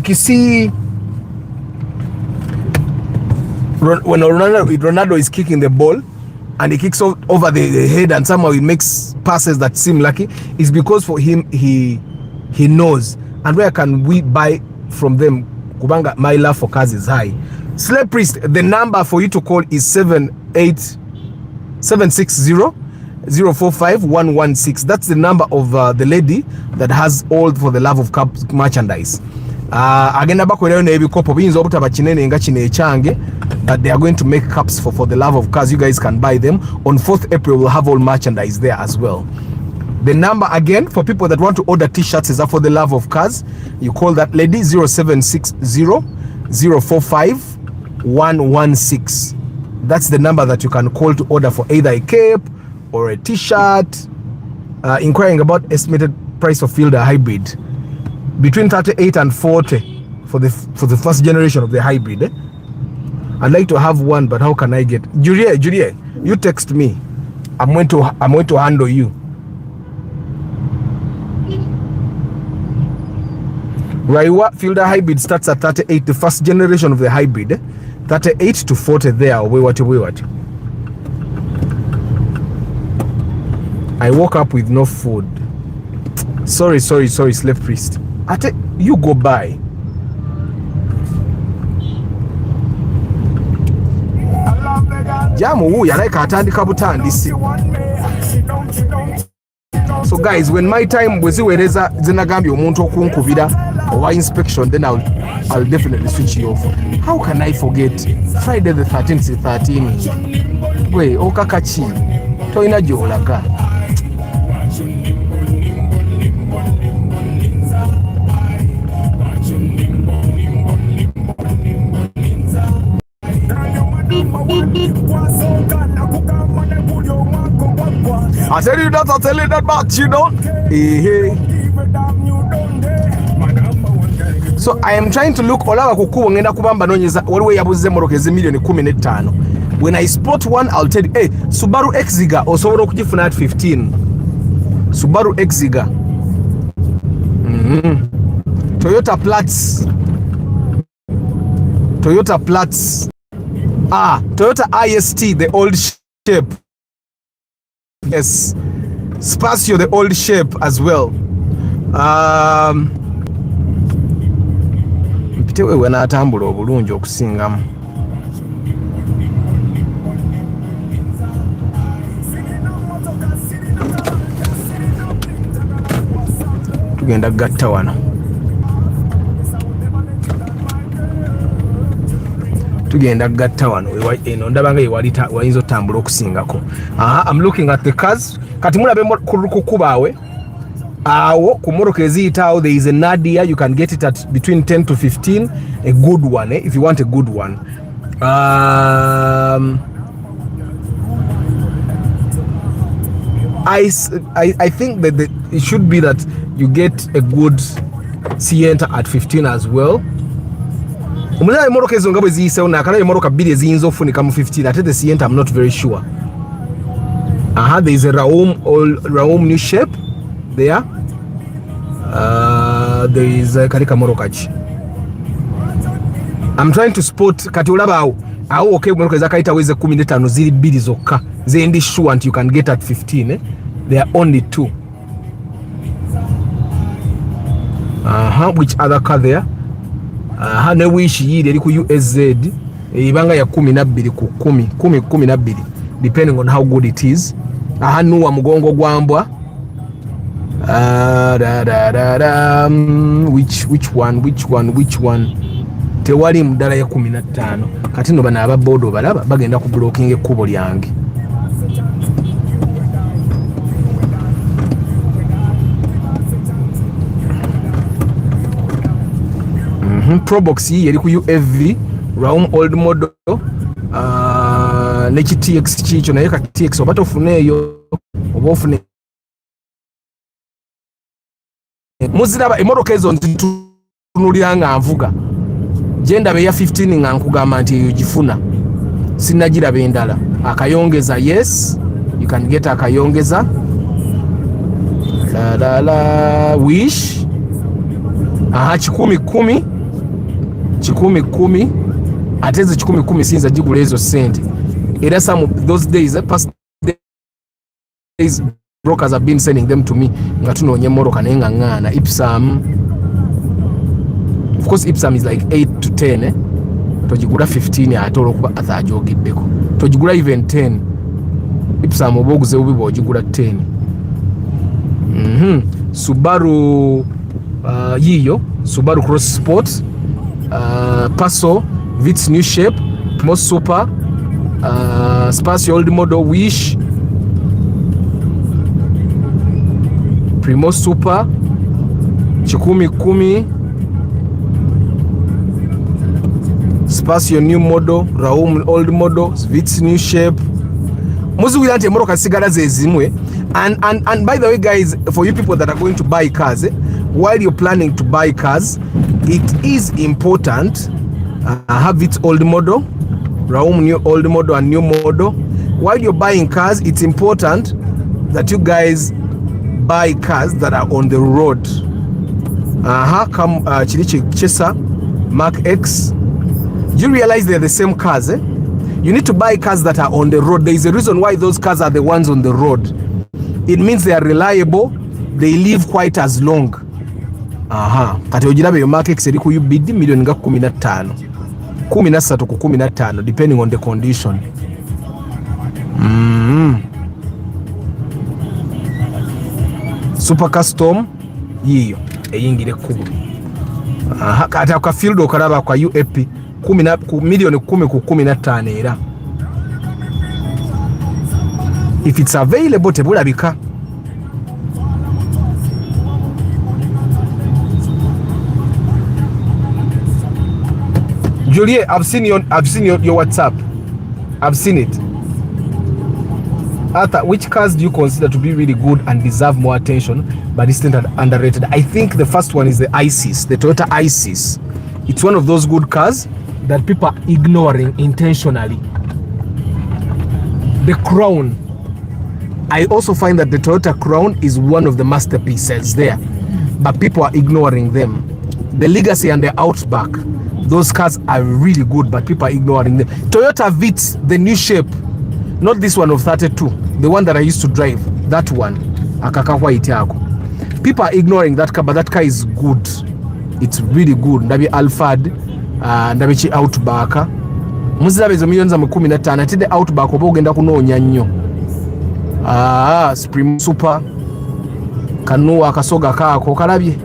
Speaker 1: you see, when Ronaldo is kicking the ball and he kicks over the head and somehow he makes passes that seem lucky, it's because for him he knows. And where can we buy from them? Kubanga, my love for cars is high. Slave Priest, the number for you to call is 760-045-116. That's the number of the lady that has all for the love of merchandise. Agenda bakolero n'ebikopo biyinza obutaba kinene nga kino ekyange, but they are going to make cups for the love of cars. You guys can buy them. On 4th April, we'll have all merchandise there as well. The number again for people that want to order t-shirts is for the love of cars. You call that lady 0760-045-116. That's the number that you can call to order for either a cape or a t-shirt. Inquiring about estimated price of Fielder hybrid between 38 and 40 for the first generation of the hybrid. I'd like to have one, but how can I get Julie, you text me. I'm going to handle you. Raiwa Fielder hybrid starts at 38, the first generation of the hybrid. 38 to 40 there. What? I woke up with no food. Sorry, Slave Priest. You go buy. Jamu yalaika atandika butandisi. So guys, when my time bweziwereza zinagambye omuntu okunkubira owa inspection, then I'll definitely switch you off. How can I forget Friday the 13th 13? Gwe okakachi toina gyolaga. I tell you that, but you don't. So I am trying to look olaga kukubo ngenda kubamba nonyeza waliwe yabuze morokezi milioni 15. When I spot one, I'll tell you, hey, Subaru Exiga osobola okugifuna at 15. Subaru Exiga. Toyota Platts. Toyota IST, the old shape. Yes. Spacio, the old shape as well. Mpitewe wena atambula obulungi okusingamu. Tugenda gatta wano. Eno ndabanga yewalita wayinza otambula okusingako. I'm looking at the cars. Kati mulabe kukubawe. Awo ku moroka eziyitawo, there is a Nadia. You can get it at between 10 to 15. A good one, if you want a good one. I think that it should be that you get a good Sienta at 15 as well. Umuna moroka ezo ngabo ziyisewo nakala moroka bili eziyinza ofunika mu 15. Ate the Sienta I'm not very sure. There is a Raum new shape there. There is a Karika Morokachi. I'm trying to spot kati olaba awo okay moroka zakaita weze 15 ziri bili zokka. Zendi sure and you can get at 15. There are only 2. Which other car there? Ne wish yiri eri ku USZ ibanga ya 12 ku 10 depending on how good it is. Nuwa mugongo gwambwa. Which one? Tewali mdala ya 15. Kati no bana ababodo balaba bagenda ku blocking ekkubo lyange. Probox yeri ku UFV Raum old model ne TX chicho naye ka TX obato funeyo oba ofune muziraba emoroka ezo ntunulira nga nvuga genda be ya 15 nga nkugamba nti yogifuna sinnagira endala. Akayongeza, yes, you can get akayongeza. Wish 10 ateze 10 sinza jigula ezo sente. Era some of those days past days brokers have been sending them to me nga tunonye moroka nenga ngana Ipsam. Of course Ipsam is like 8 to 10 tojigula 15 ate olwokuba atha ajogeddeko, tojigula even 10 ipsam oba oguze bubi bw'ogigula 10. Subaru yiyo Subaru Cross Sport, Passo, Vitz new shape, Most Super, Spacio old model, Wish, Primo Super, Chikumi Kumi, Spacio new model, Raum old model, Vitz new shape. Muzi ante moroka sigala ze zimwe. And by the way guys, for you people that are going to buy cars, while you're planning to buy cars, it is important have its old model, Raum new old model and new model. While you're buying cars, it's important that you guys buy cars that are on the road. Come Chilichi Chesa, Mark X. You realize they're the same cars, eh? You need to buy cars that are on the road. There is a reason why those cars are the ones on the road. It means they are reliable, they live quite as long. Kati ogirabe yo Mark X eri ku UBD million nga 15 13 ku 15 depending on the condition. Super custom yiyo eyingire kubu. Kati aka field okalaba kwa UAP ku million 10 ku 15 era. If it's available tebulabika. Julie, I've seen your WhatsApp. I've seen it. Arthur, which cars do you consider to be really good and deserve more attention but isn't underrated? I think the first one is the Isis, the Toyota Isis. It's one of those good cars that people are ignoring intentionally. The Crown. I also find that the Toyota Crown is one of the masterpieces there, but people are ignoring them. The Legacy and the Outback, those cars are really good, but people are ignoring them. Toyota Vitz, the new shape, not this one of 32, the one that I used to drive, that one, Akaka White Yako. People are ignoring that car, but that car is good. It's really good. Ndabi Alphard, ndabi Outback. Muzira bezo millions za 15 ate the Outback oba ogenda kunoonya nnyo. Supreme Super kanuwa akasoga kako kalabye.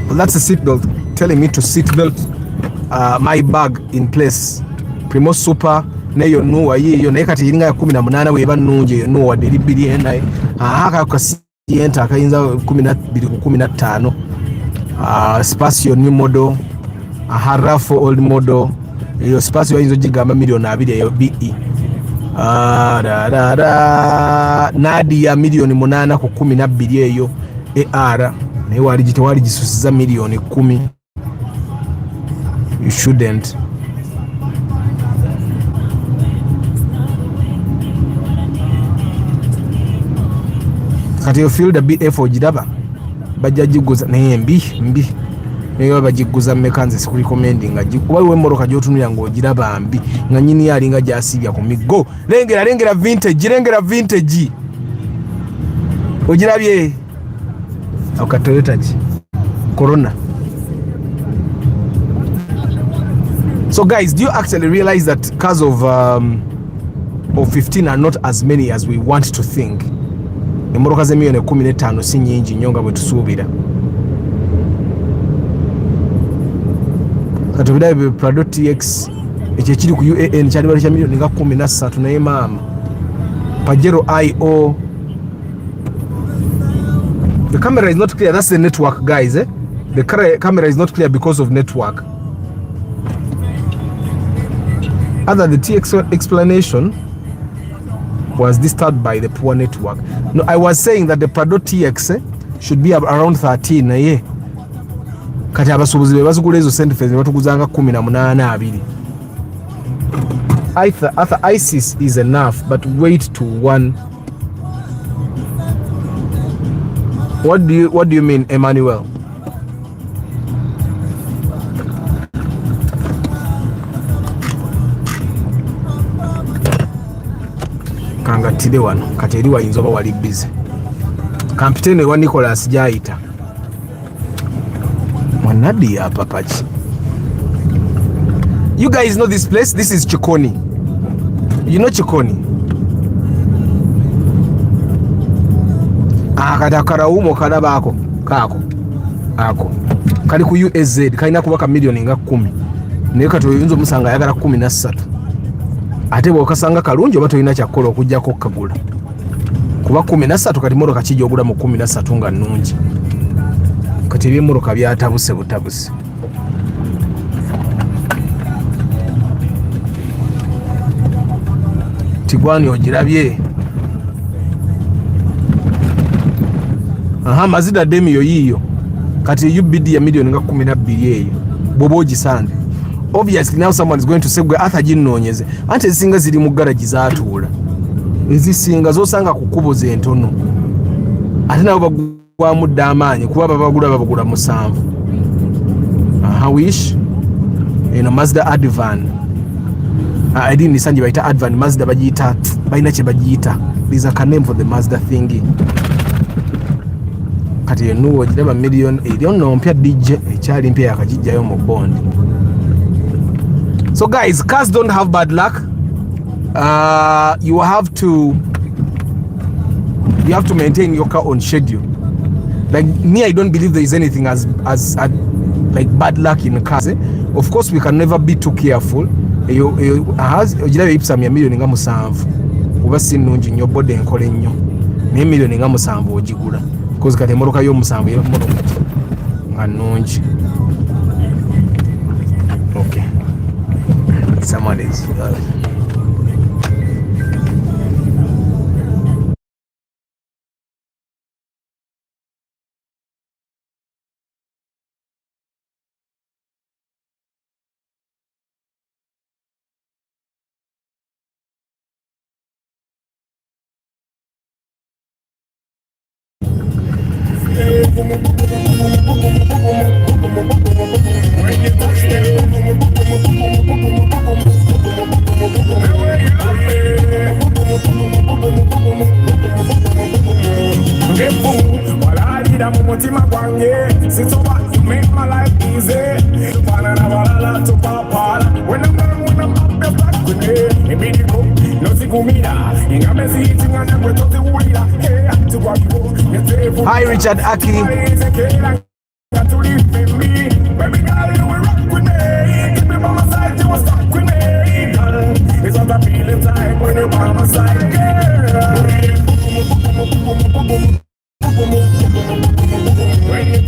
Speaker 1: Well, that's a seatbelt telling me to seatbelt my bag in place. Primo Super neyo nuwa yiyo naye kati iringa ya 18 weba nunje nuwa delibili enda akasienta akayinza 12 ku 15. Spacio new model, Harafo old model, iyo Spacio yinzo jigamba million 2 eyo BE. Nadia million 8 ku 12 eyo AR naye wali gisusiza million 10. You shouldn't. Kati yo field BF ogiraba bajja jiguza naye mbi naye bajiguza mekanze sikuli commending waliwo emmoroka gyotunulya ng'ogiraba mbi nga nyini yalinga gyasibya ku migo. Lengera vintage ogirabye Toyota Corona. So guys, do you actually realize that cars of 15 are not as many as we want to think? Emmoroka ze million 15 si nyingi nnyo nga bwe tusuubira. Kati bidabe Prado TX ekyo kiri ku UAN kyali bali kya million nga 13 naye maama. Pajero IO. The camera is not clear. That's the network, guys. The camera is not clear because of network. Other the TX explanation was disturbed by the poor network. No, I was saying that the Prado TX should be around 13 naye kati abasubuzi be bazigula ezo cent phase batuguzanga 18 Arthur Isis is enough, but wait to one. What do you mean, Emmanuel? Kanga tide wano kati eri wayinza oba wali busy Kampiteni wa Nicholas Jaita. Mwanadi hapa pachi. You guys know this place? This is Chikoni. You know Chikoni? Katakara umo kalaba ako. Ako. Kali ku USZ. Kalina kubaka milioni nga 10. Naye kati oyinza omusanga ayagala 13. Ate bw'okasanga kalungi oba tolina kyakkola okujjako kagula. Kuba 13 kati mmotoka kijja ogula mu 13 nga nnungi. Kati eby'emmotoka byatabuse butabuse. Tigwani ogirabye. Mazida demi yo yiyo. Kati UBD ya milioni nga 12 eyo. Bobo ogisanze. Obviously now someone is going to say gwe Arthur ginnoonyeze. Ante ezisinga ziri mu garage zaatuula. Ezisinga zosanga ku kkubo z'entono. Ate nabo bagwamudde amaanyi kuba babagula 7. Wish. Mazda Advan. I didn't Nissan baita Advan. Mazda bagiyita. Balina kye bagiyita. There's a name for the Mazda thingy. Kati enuwo giraba million 8 ono mpya DJ ekyali mpya yakagijjayo mu bond. So guys, cars don't have bad luck. You have to maintain your car on schedule. Like me, I don't believe there is anything as like bad luck in cars. Of course, we can never be too careful. Ojirabe ipsam ya milioni nga 7 kuba si nnungi nnyo bode enkole nnyo naye milioni nga 7 ogigula because kati emmotoka y'omusanvu y'emmotoka nga nnungi. Okay, someone is Hi Richard Aki.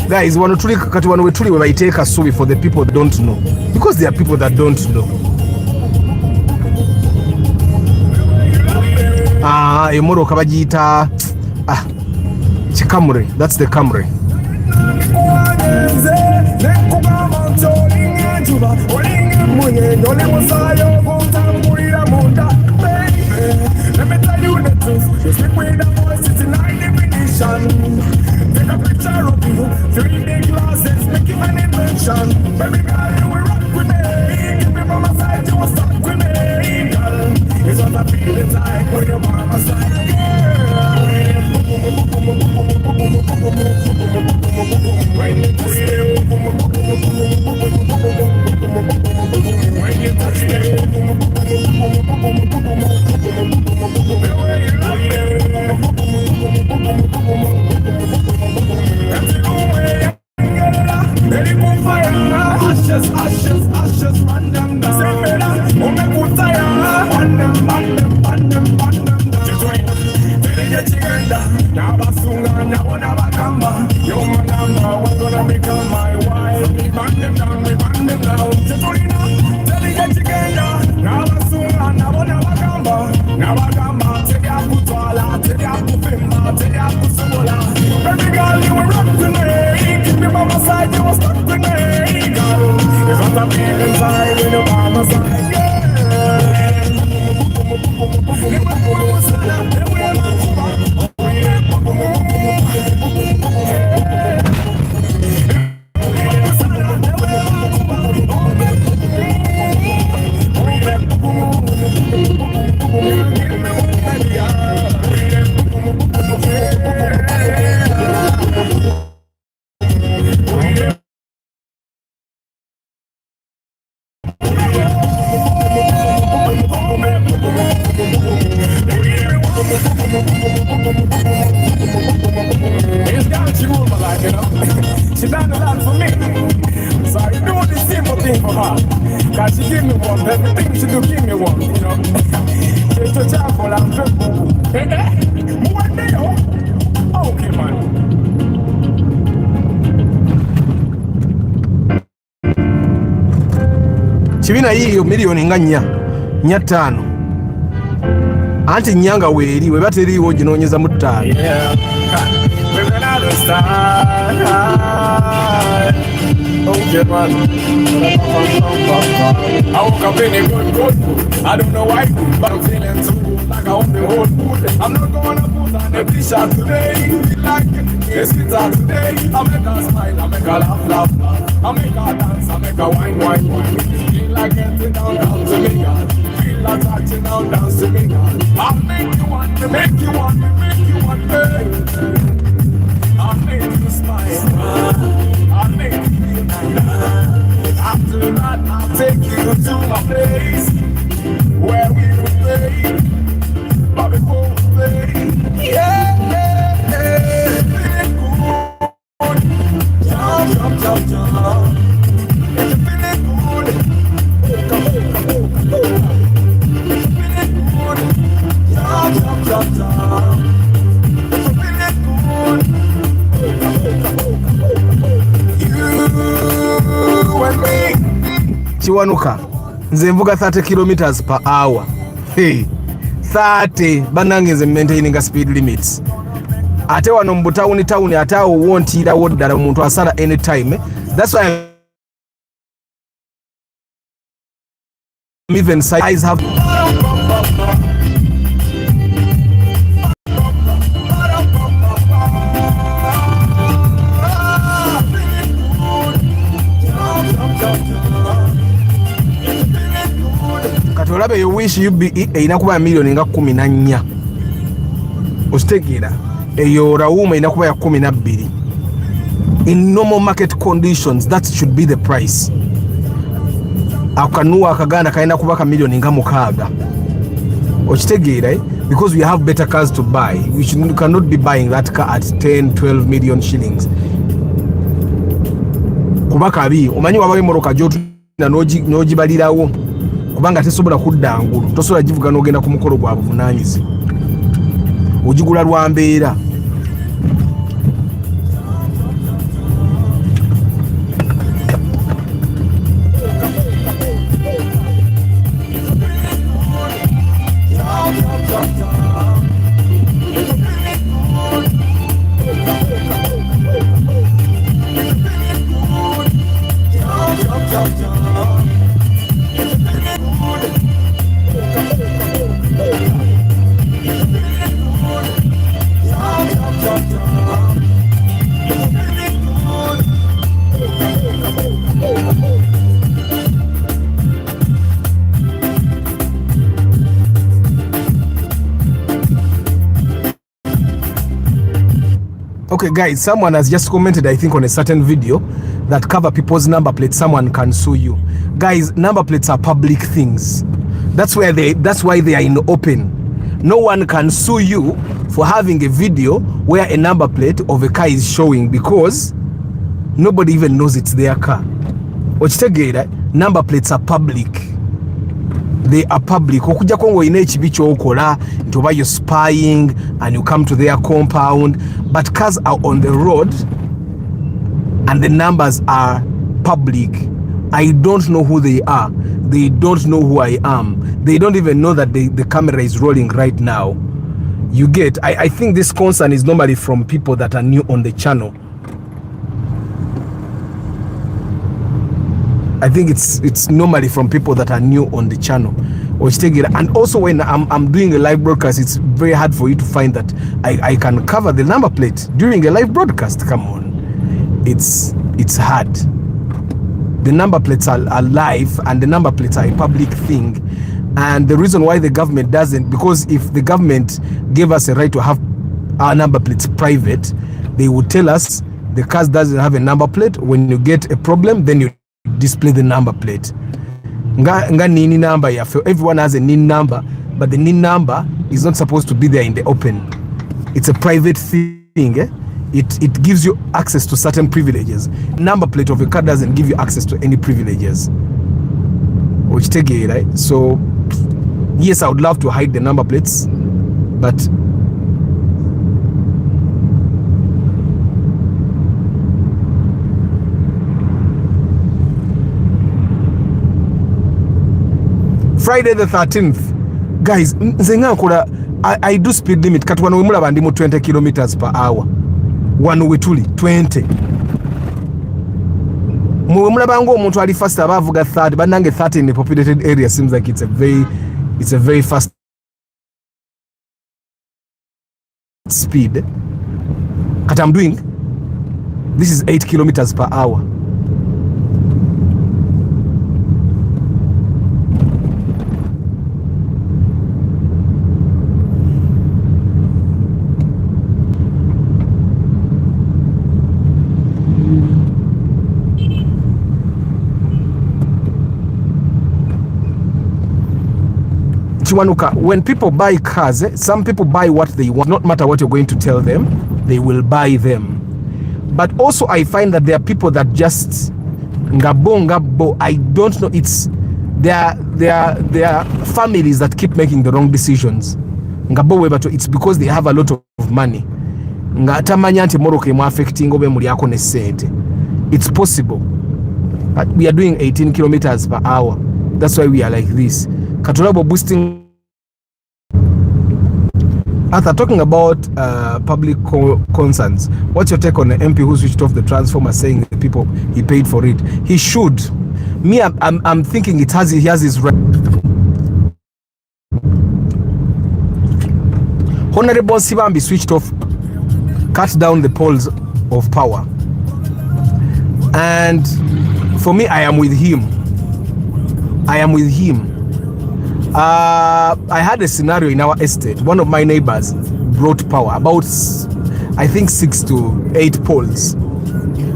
Speaker 1: Guys, kati wano wetuli webaiteeka subi for the people that don't know, because there are people that don't know. Emmotoka bagiyita Camry. That's the Camry. Let me tell you the truth. You sleep with the voice, it's in high definition. Take a picture of you, 3D glasses, make you an invention. Baby girl, you will rock with me. Keep me by my side, you will stuck with me. Girl, it's what I feel inside when you're by my side. When you touch me, when you touch ashes, run them down. Now basunga, now nabakamba. You're my number, what's gonna become my wife? We burn them down, we burn them down. Chitorina, tell you get together. Now basunga, now nabakamba. Nabakamba, take ya kutwala, take ya kufimba, take ya kusola. Baby girl, you were rock with me. Keep me by my side, you were stuck with me. Girl, it's what I feel inside when you're by my side. Yeah.
Speaker 2: It's down she rule my life, you know. She done a lot for me. So I do the simple thing for her. Cause she give me one, everything she do give me one, you know. It's a charcoal and drip. What the hell? Okay, man.
Speaker 1: Chibina hiyo milioni nga 4 anti nyanga weri we bateriwo ginonyeza mu 5.
Speaker 2: Yeah. We're gonna start. Okay, man. I woke up in a good mood. I don't know why, but I'm feeling so good, like I own the whole mood. I'm not gonna put on a t-shirt today. Feel like it's guitar today. I make her smile, I make her laugh. I make her dance, I make her wine. Feel like getting down to me, God. Feel like touching down to me, God. I'll make you want, make you want, baby. I'll make you smile. I'll make you feel nice. After that, I'll take you to my place where we will play. But before we play, yeah. Feeling good. Jump. If you're feeling good, if you're feeling good, jump. If you're feeling good.
Speaker 1: Chiwanuka nze mvuga 30 kilometers per hour. Hey, 30 banange nze maintaining a speed limits. Ate wano mu town ate awo wontira woddala omuntu asala anytime. That's why I'm even size have katolabe you wish you be inakuba milioni nga 14. Ostegera eyo rawuma inakuba ya 12. In normal market conditions that should be the price. Akanua akaganda kaina kubaka milioni nga 6. Ostegera because we have better cars to buy. We cannot be buying that car at 10-12 million shillings. Kubaka abi omanyi wabawe moroka jotu na noji balirawo kubanga tesobola kudda ngulu tosobola jivuga n'ogenda ku mukolo gwa buvunaanyizi ojigula lwa mbeera. Okay guys, someone has just commented I think on a certain video that cover people's number plates someone can sue you. Guys, number plates are public things. That's why they are in the open. No one can sue you for having a video where a number plate of a car is showing because nobody even knows it's their car. Number plates are public. They are public. Okuja kongo ine chibicho okola ntoba you're spying and you come to their compound, but cars are on the road and the numbers are public. I don't know who they are. They don't know who I am. They don't even know that the camera is rolling right now. You get, I think this concern is normally from people that are new on the channel. I think it's normally from people that are new on the channel. And also when I'm doing a live broadcast, it's very hard for you to find that I can cover the number plate during a live broadcast. Come on. It's hard. The number plates are live and the number plates are a public thing. And the reason why the government doesn't, because if the government gave us a right to have our number plates private, they would tell us the car doesn't have a number plate. When you get a problem, then you display the number plate. Nga nini number ya. Everyone has a NIN number, but the NIN number is not supposed to be there in the open. It's a private thing. It gives you access to certain privileges. Number plate of your car doesn't give you access to any privileges. Which take it, right? So yes, I would love to hide the number plates, but Friday the 13th, guys, I do speed limit kati wano wemulaba ndi mu 20 kilometers per hour. Wano wetuli 20. Mwemulaba ngo omuntu ali fast abavuga 30, banange 30 in a populated area seems like it's a very fast speed. Kati I'm doing, this is 8 kilometers per hour. When people buy cars, some people buy what they want, not matter what you're going to tell them, they will buy them. But also I find that there are people that just ngabo, I don't know, it's there are families that keep making the wrong decisions. Ngabo but it's because they have a lot of money. Ngatamanya nti moroke mu affecting obe muri yako ne sente. It's possible. But we are doing 18 kilometers per hour. That's why we are like this. Katulabo boosting. After talking about public concerns, what's your take on the MP who switched off the transformer, saying the people he paid for it? He should. Me, I'm thinking he has his right. Honorable Sibambi switched off, cut down the poles of power, and for me, I am with him. I had a scenario in our estate. One of my neighbors brought power, about I think 6 to 8 poles.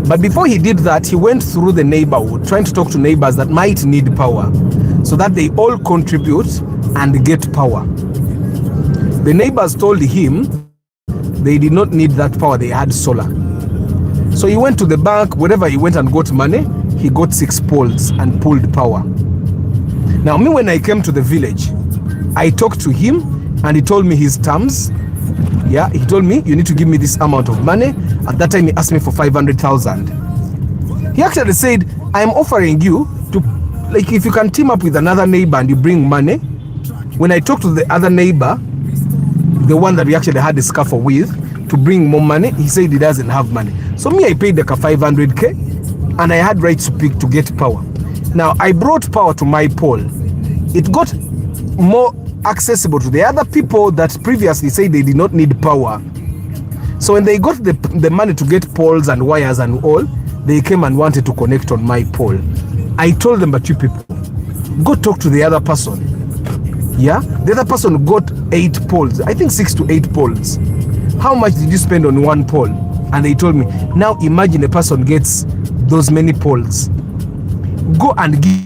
Speaker 1: But before he did that, he went through the neighborhood trying to talk to neighbors that might need power, so that they all contribute and get power. The neighbors told him they did not need that power, they had solar. So he went to the bank, wherever he went and got money, he got 6 poles and pulled power. Now, me, when I came to the village, I talked to him and he told me his terms. Yeah, he told me, you need to give me this amount of money. At that time, he asked me for 500,000. He actually said, I'm offering you to, like, if you can team up with another neighbor and you bring money. When I talked to the other neighbor, the one that we actually had a scuffle with, to bring more money, he said he doesn't have money. So me, I paid like a 500K and I had rights to get power. Now, I brought power to my pole. It got more accessible to the other people that previously said they did not need power. So when they got the money to get poles and wires and all, they came and wanted to connect on my pole. I told them, but you people, go talk to the other person. Yeah? The other person got 8 poles. I think 6 to 8 poles. How much did you spend on one pole? And they told me, now imagine a person gets those many poles. Go and give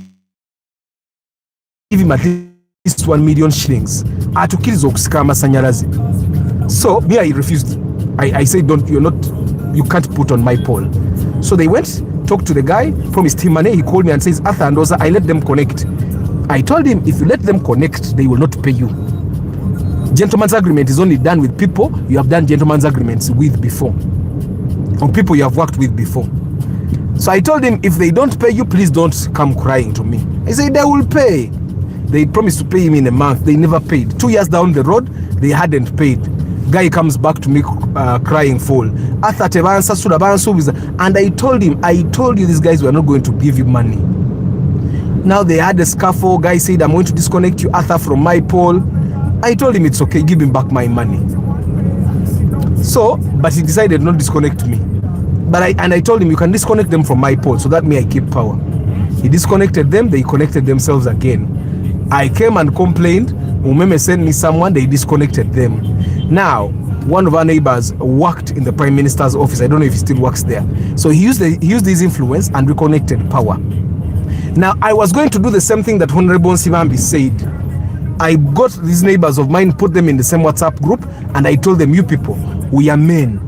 Speaker 1: him at least 1 million shillings. So me, I refused. I said, you can't put on my pole. So they went, talked to the guy, promised him money. He called me and says, Arthur and Rosa, I let them connect. I told him, if you let them connect, they will not pay you. Gentleman's agreement is only done with people you have done gentleman's agreements with before, or people you have worked with before. So I told him, if they don't pay you, please don't come crying to me. I said, they will pay. They promised to pay him in a month. They never paid. 2 years down the road, they hadn't paid. Guy comes back to me crying full. And I told him, I told you these guys were not going to give you money. Now they had a scuffle. Guy said, I'm going to disconnect you, Arthur, from my pole. I told him it's okay, give him back my money. So, but he decided not to disconnect me. But I told him, you can disconnect them from my pole, so that me I keep power. He disconnected them, they connected themselves again. I came and complained. Umeme sent me someone, they disconnected them. Now, one of our neighbors worked in the Prime Minister's office. I don't know if he still works there. So he used his influence and reconnected power. Now, I was going to do the same thing that Honorable Sivambi said. I got these neighbors of mine, put them in the same WhatsApp group, and I told them, you people, we are men.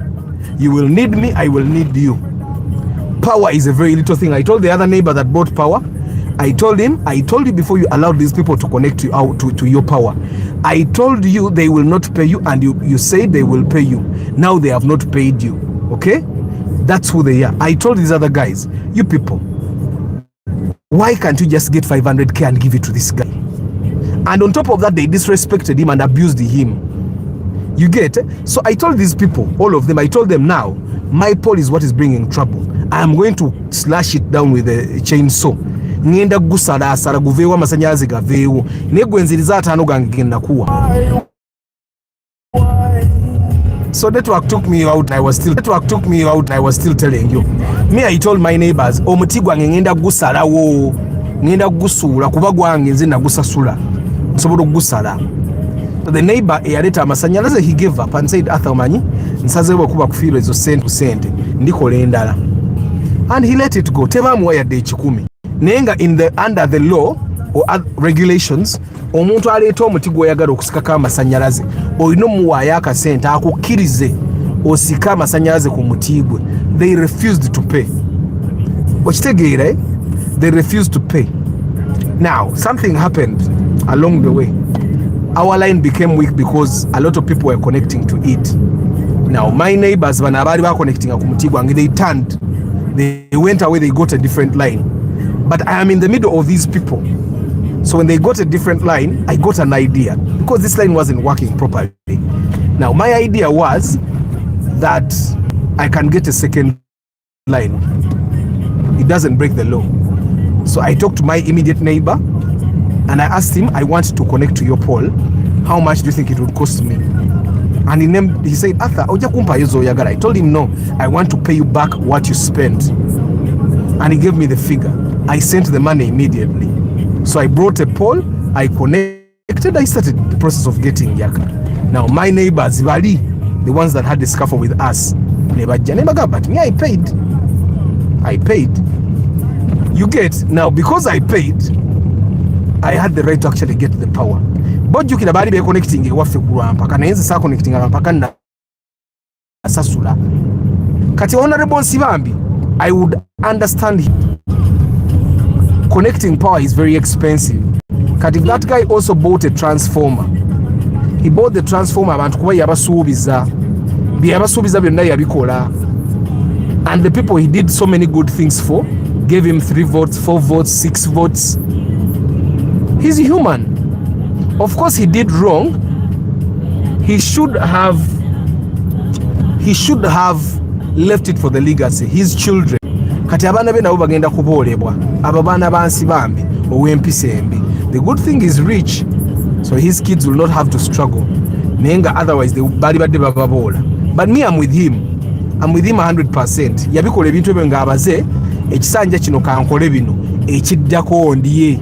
Speaker 1: You will need me, I will need you. Power is a very little thing. I told the other neighbor that bought power, I told him, I told you before you allowed these people to connect you out to your power. I told you they will not pay you, and you said they will pay you. Now they have not paid you. Okay? That's who they are. I told these other guys, you people, why can't you just get 500k and give it to this guy? And on top of that, they disrespected him and abused him. You get? So I told these people, all of them, I told them, now, my pole is what is bringing trouble. I am going to slash it down with a chainsaw. Ngenda gusala asala guvewa masanyazi gavewo. Negwenziriza atano gangenda kuwa. So network took me out. I was still telling you. Me, I told my neighbors, omutigwa ngenda gusala wo. Ngenda gusula kuba gwange nze nagusasula. Nsobola gusala. The neighbor eyaleta amasanyalaze, he gave up and said, Arthur Omanyi, nsazeewo kuba kufiirwa ezo sente ndikola endala. And he let it go. Tebamuwa yadde ekikumi. Nenga under the law or regulations, omuntu aleeta omuti gw'oyagala okusikako amasanyalaze, olina omuwaayo akasente akukkirize osike amasanyalaze ku muti gwe. They refused to pay. Okitegeera, eh? They refused to pay. Now, something happened along the way. Our line became weak because a lot of people were connecting to it. Now, my neighbors, when abali ba connecting ku muti gwange, they turned. They went away, they got a different line. But I am in the middle of these people. So when they got a different line, I got an idea. Because this line wasn't working properly. Now, my idea was that I can get a second line. It doesn't break the law. So I talked to my immediate neighbor, and I asked him, I want to connect to your pole. How much do you think it would cost me? And he said, Arthur, I told him, no, I want to pay you back what you spent. And he gave me the figure. I sent the money immediately. So I brought a pole, I connected, I started the process of getting Yaka. Now my neighbors, Vali, the ones that had the scaffold with us, but me, I paid. You get? Now, because I paid, I had the right to actually get the power. But you can be connecting waffe kuwampaka nayenze sa connecting abampaka na sasula. Kati honorable Sibambi, I would understand him. Connecting power is very expensive. Kati that guy also bought a transformer. He bought the transformer abantu kuba yabasuubiza. Byabasuubiza byonna yabikola. And the people he did so many good things for gave him 3 votes, 4 votes, 6 votes. He's human. Of course he did wrong. He should have left it for the legacy, his children. Kati abaana be nabo bagenda kuboolebwa. Abo baana bansi bambi ow'empisa embi. The good thing is rich, so his kids will not have to struggle. Nenga otherwise they bali badde bababoola. But me, I'm with him 100%. Yabikola ebintu ebyo ng'abaze ekisanja kino kankole bino ekiddako ndiye.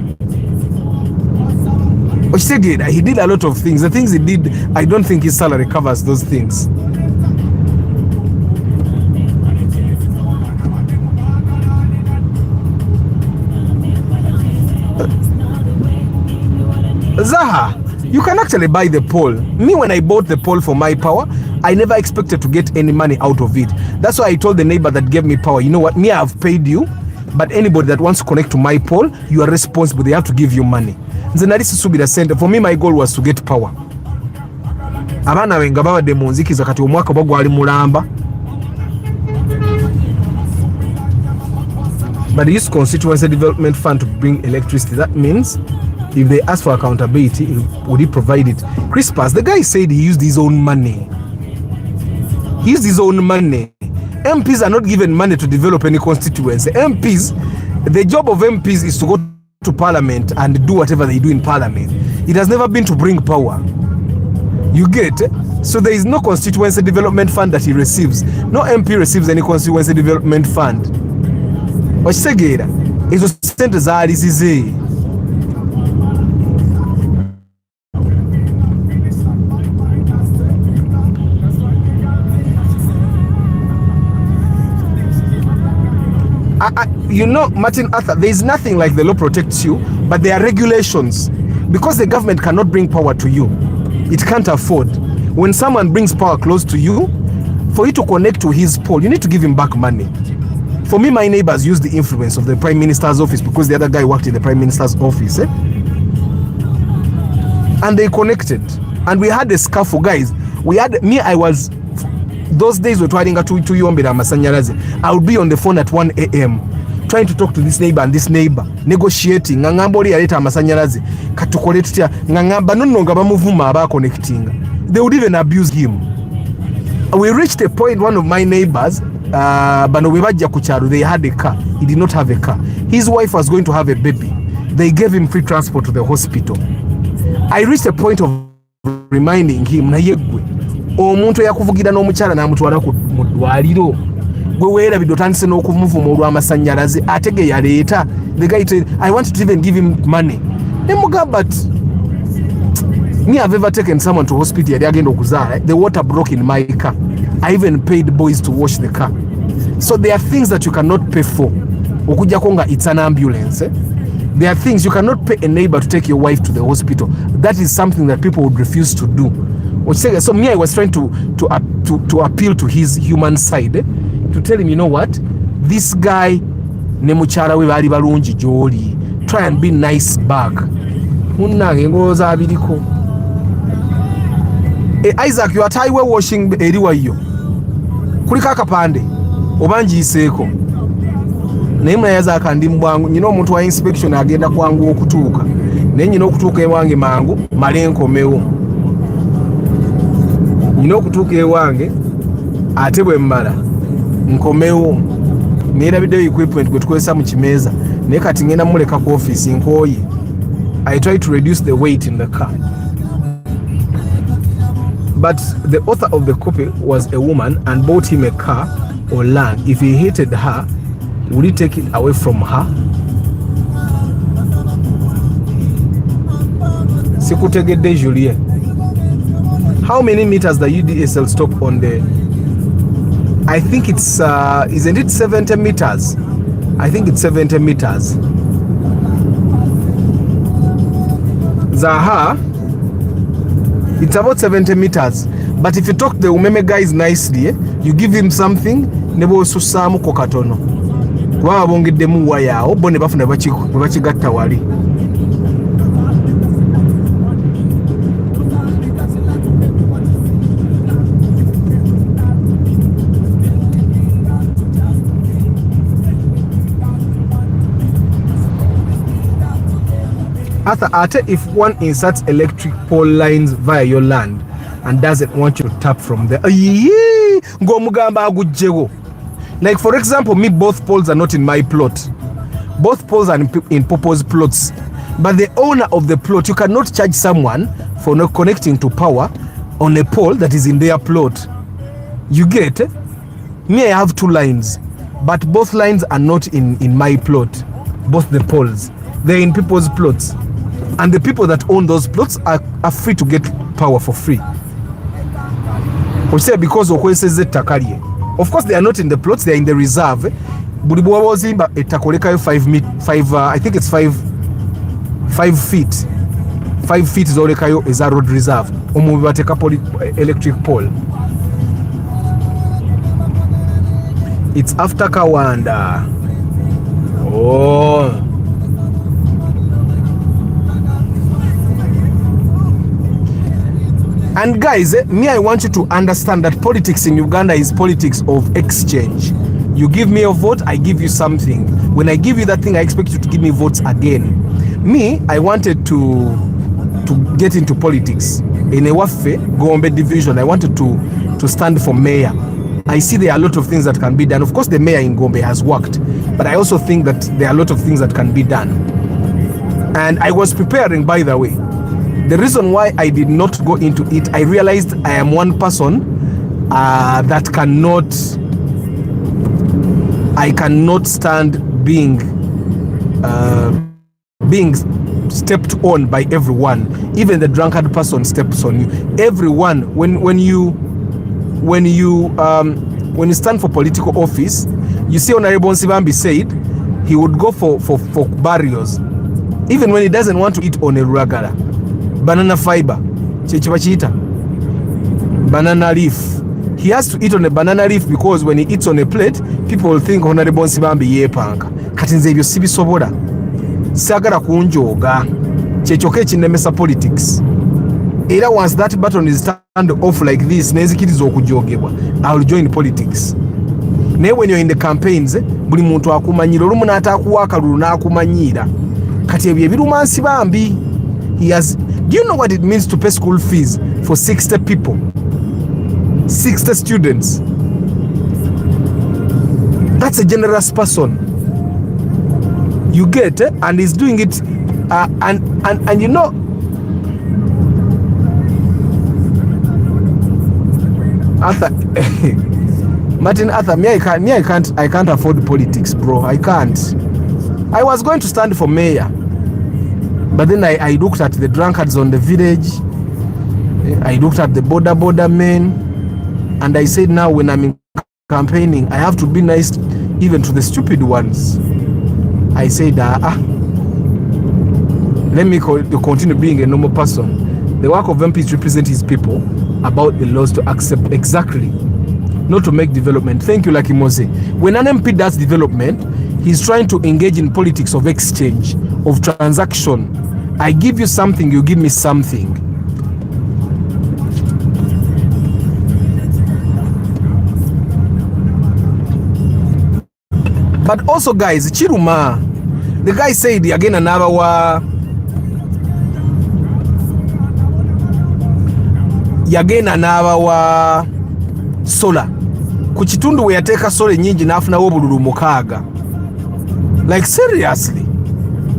Speaker 1: He did a lot of things. The things he did, I don't think his salary covers those things. Zaha, you can actually buy the pole. Me, when I bought the pole for my power, I never expected to get any money out of it. That's why I told the neighbor that gave me power, you know what, me, I have paid you, but anybody that wants to connect to my pole, you are responsible. They have to give you money. For me, my goal was to get power. Abana wenga babadde mu nzikiza kati omwaka bagwali mulamba. But they use constituency development fund to bring electricity. That means if they ask for accountability, would he provide it? Crispus, the guy said he used his own money. He used his own money. MPs are not given money to develop any constituency. MPs, the job of MPs is to go to parliament and do whatever they do in parliament. It has never been to bring power. You get? So there is no constituency development fund that he receives. No MP receives any constituency development fund. Okitegeera ezo sente zaali zize. You know, Martin Arthur, there is nothing like the law protects you, but there are regulations. because the government cannot bring power to you. It can't afford. When someone brings power close to you, for you to connect to his pole, you need to give him back money. For me, my neighbors used the influence of the Prime Minister's office because the other guy worked in the Prime Minister's office. And they connected. And we had a scuffle, guys. I was, those days we're trying to yombera masanyalaze. I would be on the phone at 1 a.m. trying to talk to this neighbor and this neighbor, negotiating. Ngangamba oli yaleta amasanyalaze. Katukole tutya. Ngangamba nononga bamuvuma aba connecting. They would even abuse him. We reached a point, one of my neighbors, bano webajja ku kyalo, they had a car. He did not have a car. His wife was going to have a baby. They gave him free transport to the hospital. I reached a point of reminding him, naye gwe omuntu yakuvugira n'omukyala n'amutwala ku ddwaliro, gwe weerabidde otandise n'okumuvuma olw'amasanyalaze ate ge yaleeta. The guy said, I wanted to even give him money. Nemugamba, but me, I've ever taken someone to hospital yali agenda okuzaala, the water broke in my car. I even paid boys to wash the car. So there are things that you cannot pay for. Okujjako nga it's an ambulance. There are things you cannot pay a neighbor to take your wife to the hospital. That is something that people would refuse to do. So me, I was trying to appeal to his human side, to tell him, you know what, this guy ne mukyala we bali balungi gy'oli. Try and be nice back. Munnange ngowooza abiriko. Isaac, you are taiwe washing eriwa yo. Kuliko akapande oba njiiseeko. Naye mwayaza kandi mbwangu, nyina omuntu wa inspection agenda kwangu okutuuka. Naye nyina okutuuka ewange mangu male nkomewo. Nyina okutuuka ewange ate bwe mmala nkomewo. Neerabiddeyo equipment gwe tukozesa mu kimeeza. Naye kati ngenda muleka ku office nkooye. I try to reduce the weight in the car. But the author of the copy was a woman and bought him a car or land. If he hated her, would he take it away from her? Sikutegedde Julien. How many meters the UDSL stop on the... I think it's, isn't it 70 meters? I think it's 70 meters. Zaha, it's about 70 meters. But if you talk the umeme guys nicely, you give him something, nebo susamu kokatono. Kwa bongeddemu waya, obo ne bafuna bakigatta wali. Ate if one inserts electric pole lines via your land and doesn't want you to tap from there, ng'omugamba agugjewo. Like for example, me, both poles are not in my plot. Both poles are in people's plots. But the owner of the plot, you cannot charge someone for not connecting to power on a pole that is in their plot. You get? Me, I have 2 lines, but both lines are not in my plot. Both the poles, they're in people's plots. And the people that own those plots are free to get power for free. We say because okweseze ettaka lye. Of course, they are not in the plots, they are in the reserve. Buli bw'oba ozimba ettaka olekayo 5 I think it's 5 feet. 5 feet z'olekayo eza road reserve. Omu bateeka electric pole. It's after Kawanda. Oh. And guys, me, I want you to understand that politics in Uganda is politics of exchange. You give me a vote, I give you something. When I give you that thing, I expect you to give me votes again. Me, I wanted to get into politics. In a Wafe, Gombe division, I wanted to stand for mayor. I see there are a lot of things that can be done. Of course, the mayor in Gombe has worked, but I also think that there are a lot of things that can be done. And I was preparing, by the way. The reason why I did not go into it, I realized I am one person that I cannot stand being stepped on by everyone. Even the drunkard person steps on you. Everyone, when you stand for political office, you see Honorable Nsibambi said he would go for barriers. even when he doesn't want to eat on a regular. Banana fiber, banana leaf. He has to eat on a banana leaf because when he eats on a plate, people will think Honorable Sibambi yepanka. Kati nze ebyo sibisobola. Sagala kunjoga. Chechoke chinemesa politics. Era once that button is turned off like this, nezikiriza okujogebwa, I will join politics. Naye when you're in the campaigns, buli muntu akumanyira, olumu n'atakuwa akalulu n'akumanyira. Kati ebyo ebiruma Sibambi. Do you know what it means to pay school fees for 60 people? 60 students. That's a generous person. You get, and he's doing it, and you know, Arthur, Martin Arthur, I can't afford politics, bro. I can't. I was going to stand for mayor, but then I looked at the drunkards on the village. I looked at the border men. And I said, now when I'm campaigning, I have to be nice even to the stupid ones. I said, let me continue being a normal person. The work of MP is to represent his people about the laws to accept exactly, not to make development. Thank you, Lucky Mose. When an MP does development, he's trying to engage in politics of exchange, of transaction. I give you something, you give me something. But also, guys, Chiruma, the guy said again another solar. Kuchitundu we yateka solar nyingi nafuna wobululu mukaga. Like seriously,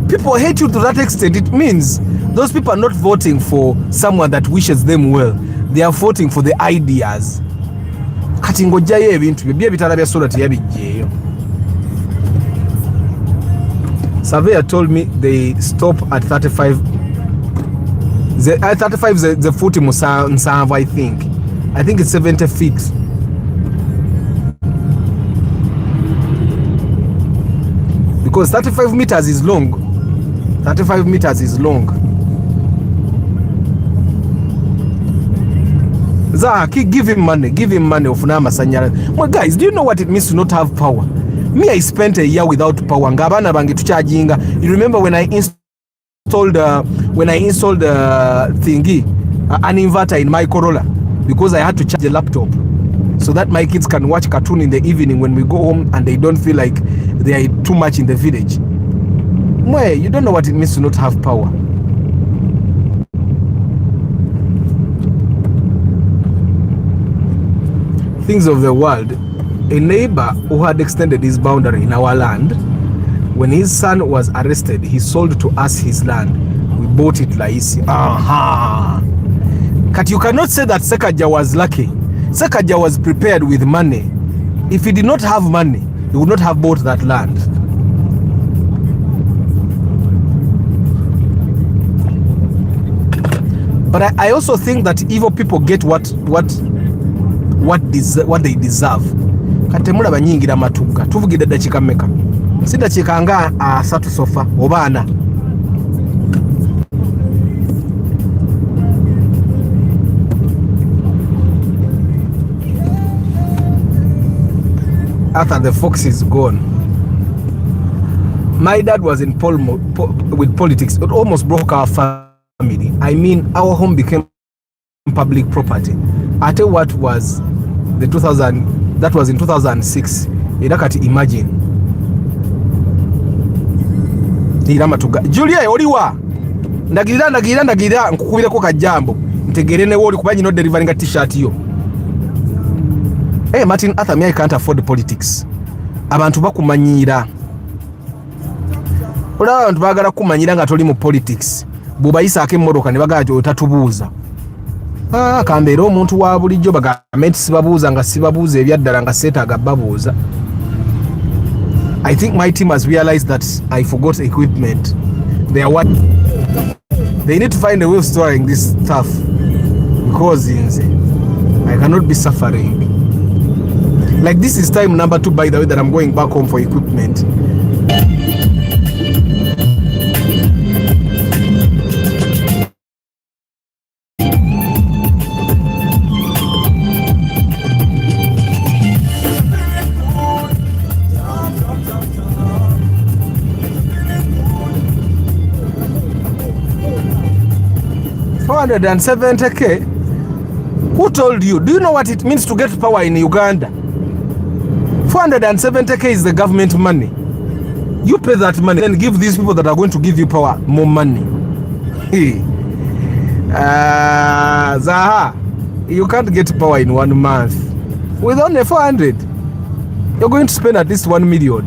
Speaker 1: people hate you to that extent. It means those people are not voting for someone that wishes them well. They are voting for the ideas. Kati ngojaye ebintu bye bitala bya solar tiyabijjeyo. Surveyor told me they stop at 35. At 35 the foot Musanva, I think. I think it's 70 feet. Because 35 meters is long. 35 meters is long. Zaki, give him money. Give him money. Well, guys, do you know what it means to not have power? Me, I spent a year without power. Ngabana bangi tucharginga. You remember when I installed thingy, an inverter in my Corolla, because I had to charge a laptop so that my kids can watch cartoon in the evening when we go home and they don't feel like they are too much in the village. Mwe, you don't know what it means to not have power. Things of the world. A neighbor who had extended his boundary in our land, when his son was arrested, he sold to us his land. We bought it laisi. But you cannot say that Sekaja was lucky. Sekaja was prepared with money. If he did not have money, he would not have bought that land. But I also think that evil people get what they deserve. Katemula banyingira matuka tuvugide dakika meka sida chikanga asatu sofa obana after the fox is gone. My dad was in with politics. It almost broke our family. I mean, our home became public property. I tell you what was the 2000. That was in 2006. Idakati imagine. Julia oliwa. Ndagirira nkukubira ko kajambo. Ntegerene woli kubanyi no delivering t-shirt yo. Hey Martin Arthur, me I can't afford politics. Abantu bakumanyira. Ola abantu bagala kumanyira nga toli mu politics. Bubayisa akemmodoka ne bagajo otatubuuza. Kambera omuntu wa bulijjo bagamenti sibabuuza nga sibabuuza ebyaddala nga seetaaga babuuza. I think my team has realized that I forgot equipment. They need to find a way of storing this stuff because I cannot be suffering. Like this is time number 2, by the way, that I'm going back home for equipment. 470k. Who told you? Do you know what it means to get power in Uganda? 470k is the government money. You pay that money, then give these people that are going to give you power more money. Zaha, you can't get power in 1 month. With only 400, you're going to spend at least 1 million.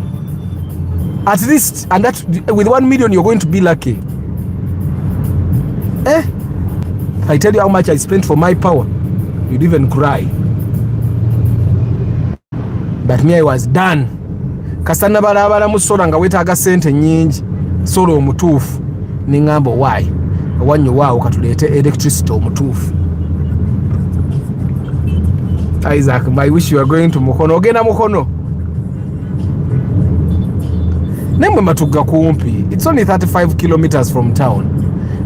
Speaker 1: At least, and that with 1 million, you're going to be lucky. If I tell you how much I spent for my power, you'd even cry. But me, I was done. Kasana barabara musora nga wetaaga sente nyingi. Solo omutuufu. Ningamba why? Wanyo wao katulete electricity omutuufu. Isaac, I wish you are going to Mukono. Ogenda Mukono. Nemwe matuga kumpi. It's only 35 kilometers from town.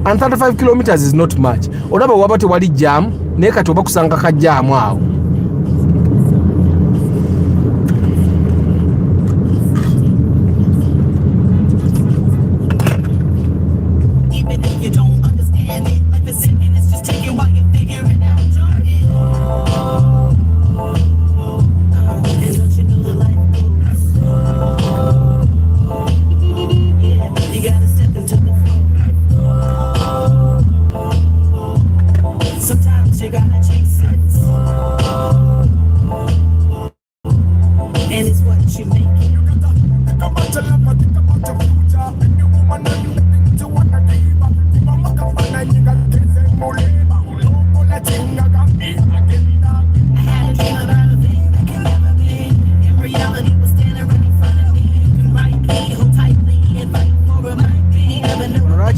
Speaker 1: And 35 kilometers is not much. Olaba wabate wali jam, neka toba kusanga ka jam wao.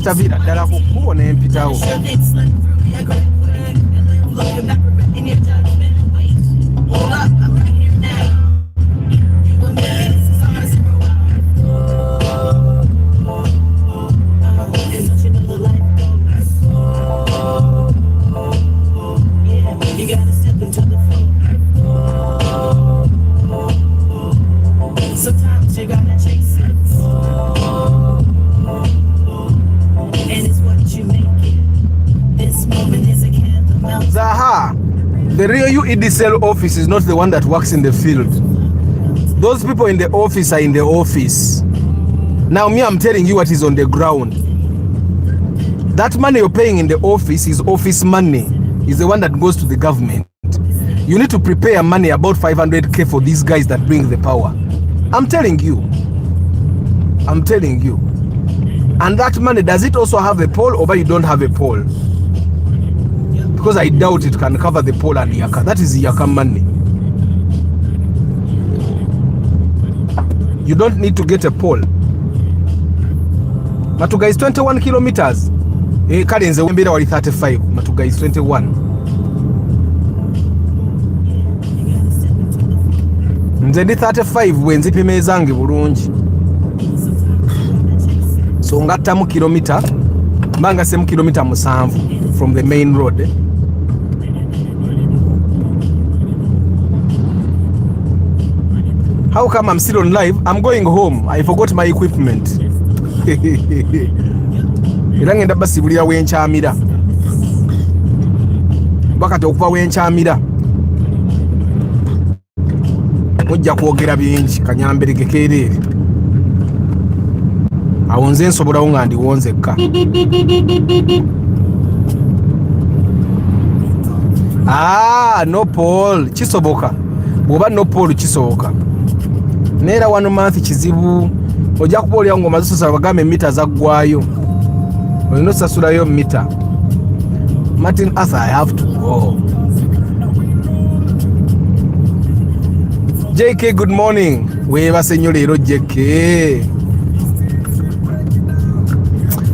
Speaker 1: Tavira dala kukuona empitawo. The real UEDCL office is not the one that works in the field. Those people in the office are in the office. Now me, I'm telling you what is on the ground. That money you're paying in the office is office money. Is the one that goes to the government. You need to prepare money about 500k for these guys that bring the power. I'm telling you. I'm telling you. And that money, does it also have a poll, or you don't have a poll? Because I doubt it can cover the pole and Yaka. That is Yaka money. You don't need to get a pole. Matuga is 21 kilometers. Kalenze wembira wali 35. Matuga is 21. Nze ndi 35 wenzipime zange bulungi. So ngattamu kilomita. Mbanga semu kilomita 7 from the main road. How come I'm still on live? I'm going home. I forgot my equipment. Era ngenda basibulira wenchamira. Bakati okuva wenchamira. Mujja kwogera bingi kanyambere kekerere. Awo nze nsobola nga ndi wonzekka. No Paul kisoboka. Bwoba no Paul kisoboka. Nera 1 month kizibu. Ojja kubolya ngo mazusa bagame mita zaggwayo. Olino sasulayo mita. Martin Arthur, I have to go. JK, good morning. Weba senyo lero JK.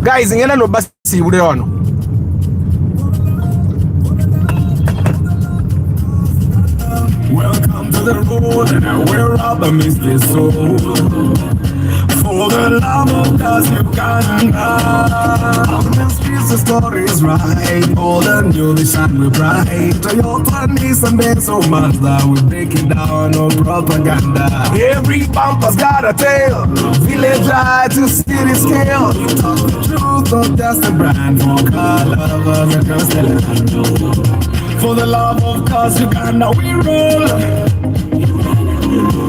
Speaker 1: Guys, ngena no basi bule wano.
Speaker 2: Welcome to the road where rubber meets the soul. For the love of God's Uganda. On the streets the story's right, old and new the shine we bright. Toyota, Nissan, there's so much that we break it down, no propaganda. Every bumper's got a tail, village high to city scale. You talk the truth, not just a brand. For car lovers across the land. For the love of cars, Uganda, we roll.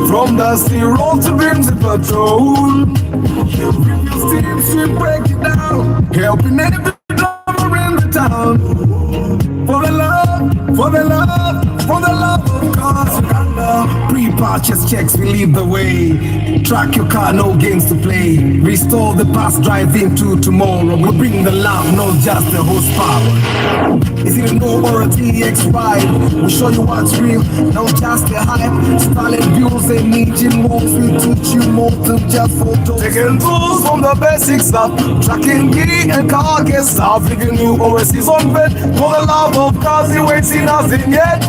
Speaker 2: From the steel road to Brimsey Patrol. Steam ship break it down, helping every drummer in the town. For the love, for the love, for the love of cars, Uganda. Pre-purchase checks, we lead the way. Track your car, no games to play. Restore the past, drive into tomorrow. We bring the love, not just the horsepower. Is it a no or a TX ride? We'll show you what's real, not just the hype. Styling views and engine walls, we teach you more than just photos. Taking tools from the basic stuff, tracking gear and car get stuff. Giving you overseas on bed. For the love of cars, you ain't seen nothing yet.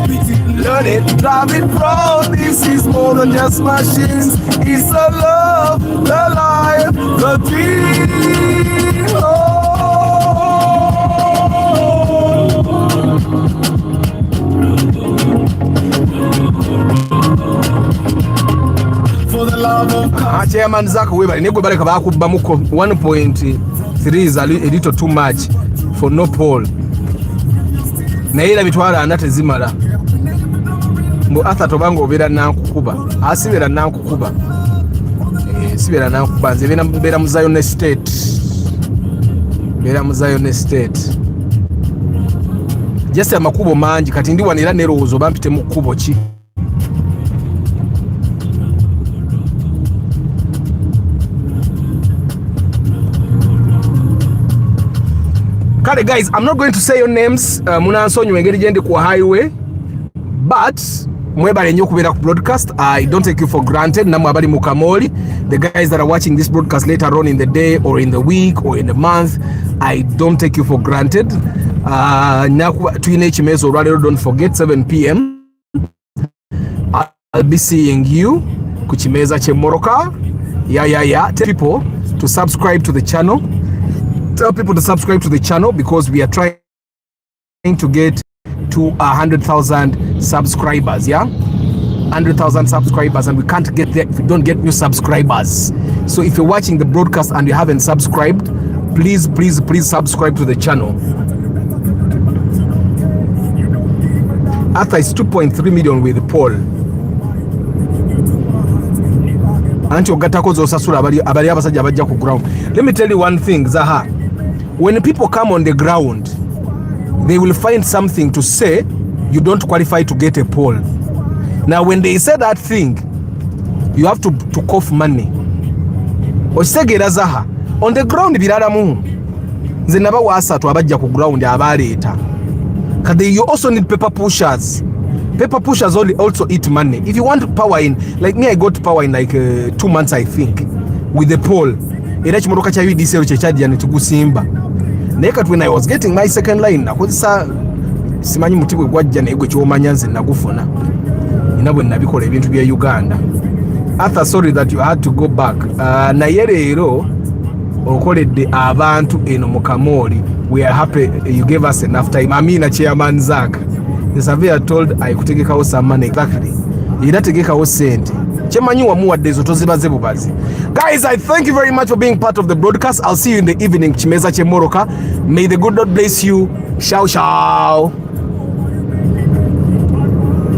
Speaker 2: Learn it, drive it proud. This is more than just machines. It's the love, the life, the dream. For the love of cars.
Speaker 1: Chairman Zach Weber, negwe bareka bakubamuko 1.3 is a little too much for no poll. Na ila mitwala anate zimala. Mbu atha tobango obera nankukuba. Asibera nankukuba. Sibera nankukuba. Nze bera muzayo ne state. Bera muzayo ne state. Just amakubo manji kati ndi wanira nerowoozo bampite mu kubo ki. Kale guys, I'm not going to say your names. Munansonyi wengeri jendi ku highway. But mwebale nnyo kubeera ku broadcast. I don't take you for granted. Namwe abali mu Kamoli, the guys that are watching this broadcast later on in the day or in the week or in the month, I don't take you for granted. Tuyina ekimezo olwaleero, don't forget 7 p.m. I'll be seeing you ku kimeza ky'emmoroka. Tell people to subscribe to the channel. Tell people to subscribe to the channel because we are trying to get to 100,000 subscribers. 100,000 subscribers, and we can't get there if we don't get new subscribers. So if you're watching the broadcast and you haven't subscribed, please subscribe to the channel. After it's 2.3 million with Paul. Anti ogatako zosasula abali abasajja bajja ku ground. Let me tell you one thing, Zaha. When people come on the ground, they will find something to say. You don't qualify to get a poll. Now when they say that thing, you have to cough money. Osegera Zaha. On the ground biraramu. Nze naba wasatu abajja ku ground abaleeta. Kade you also need paper pushers. Paper pushers also eat money. If you want power in, like me, I got power in like 2 months, I think, with the poll. Era kimotoka kya UDC kyekyaddya ne tugusimba. Naye kati when I was getting my second line, nakozesa simanyi mutibwe gwajja naye gwe kyomanya nze nagufuna. Ina bwe nabikola ebintu bya Uganda. Arthur, sorry that you had to go back. Naye leero okoledde abantu eno mu Kamoli. We are happy you gave us enough time. Amina Chairman Zach. The surveyor told I could take some money. Exactly. You don't take a cent. Guys, I thank you very much for being part of the broadcast. I'll see you in the evening. Chimeza Chemoroka. May the good Lord bless you. Ciao, ciao.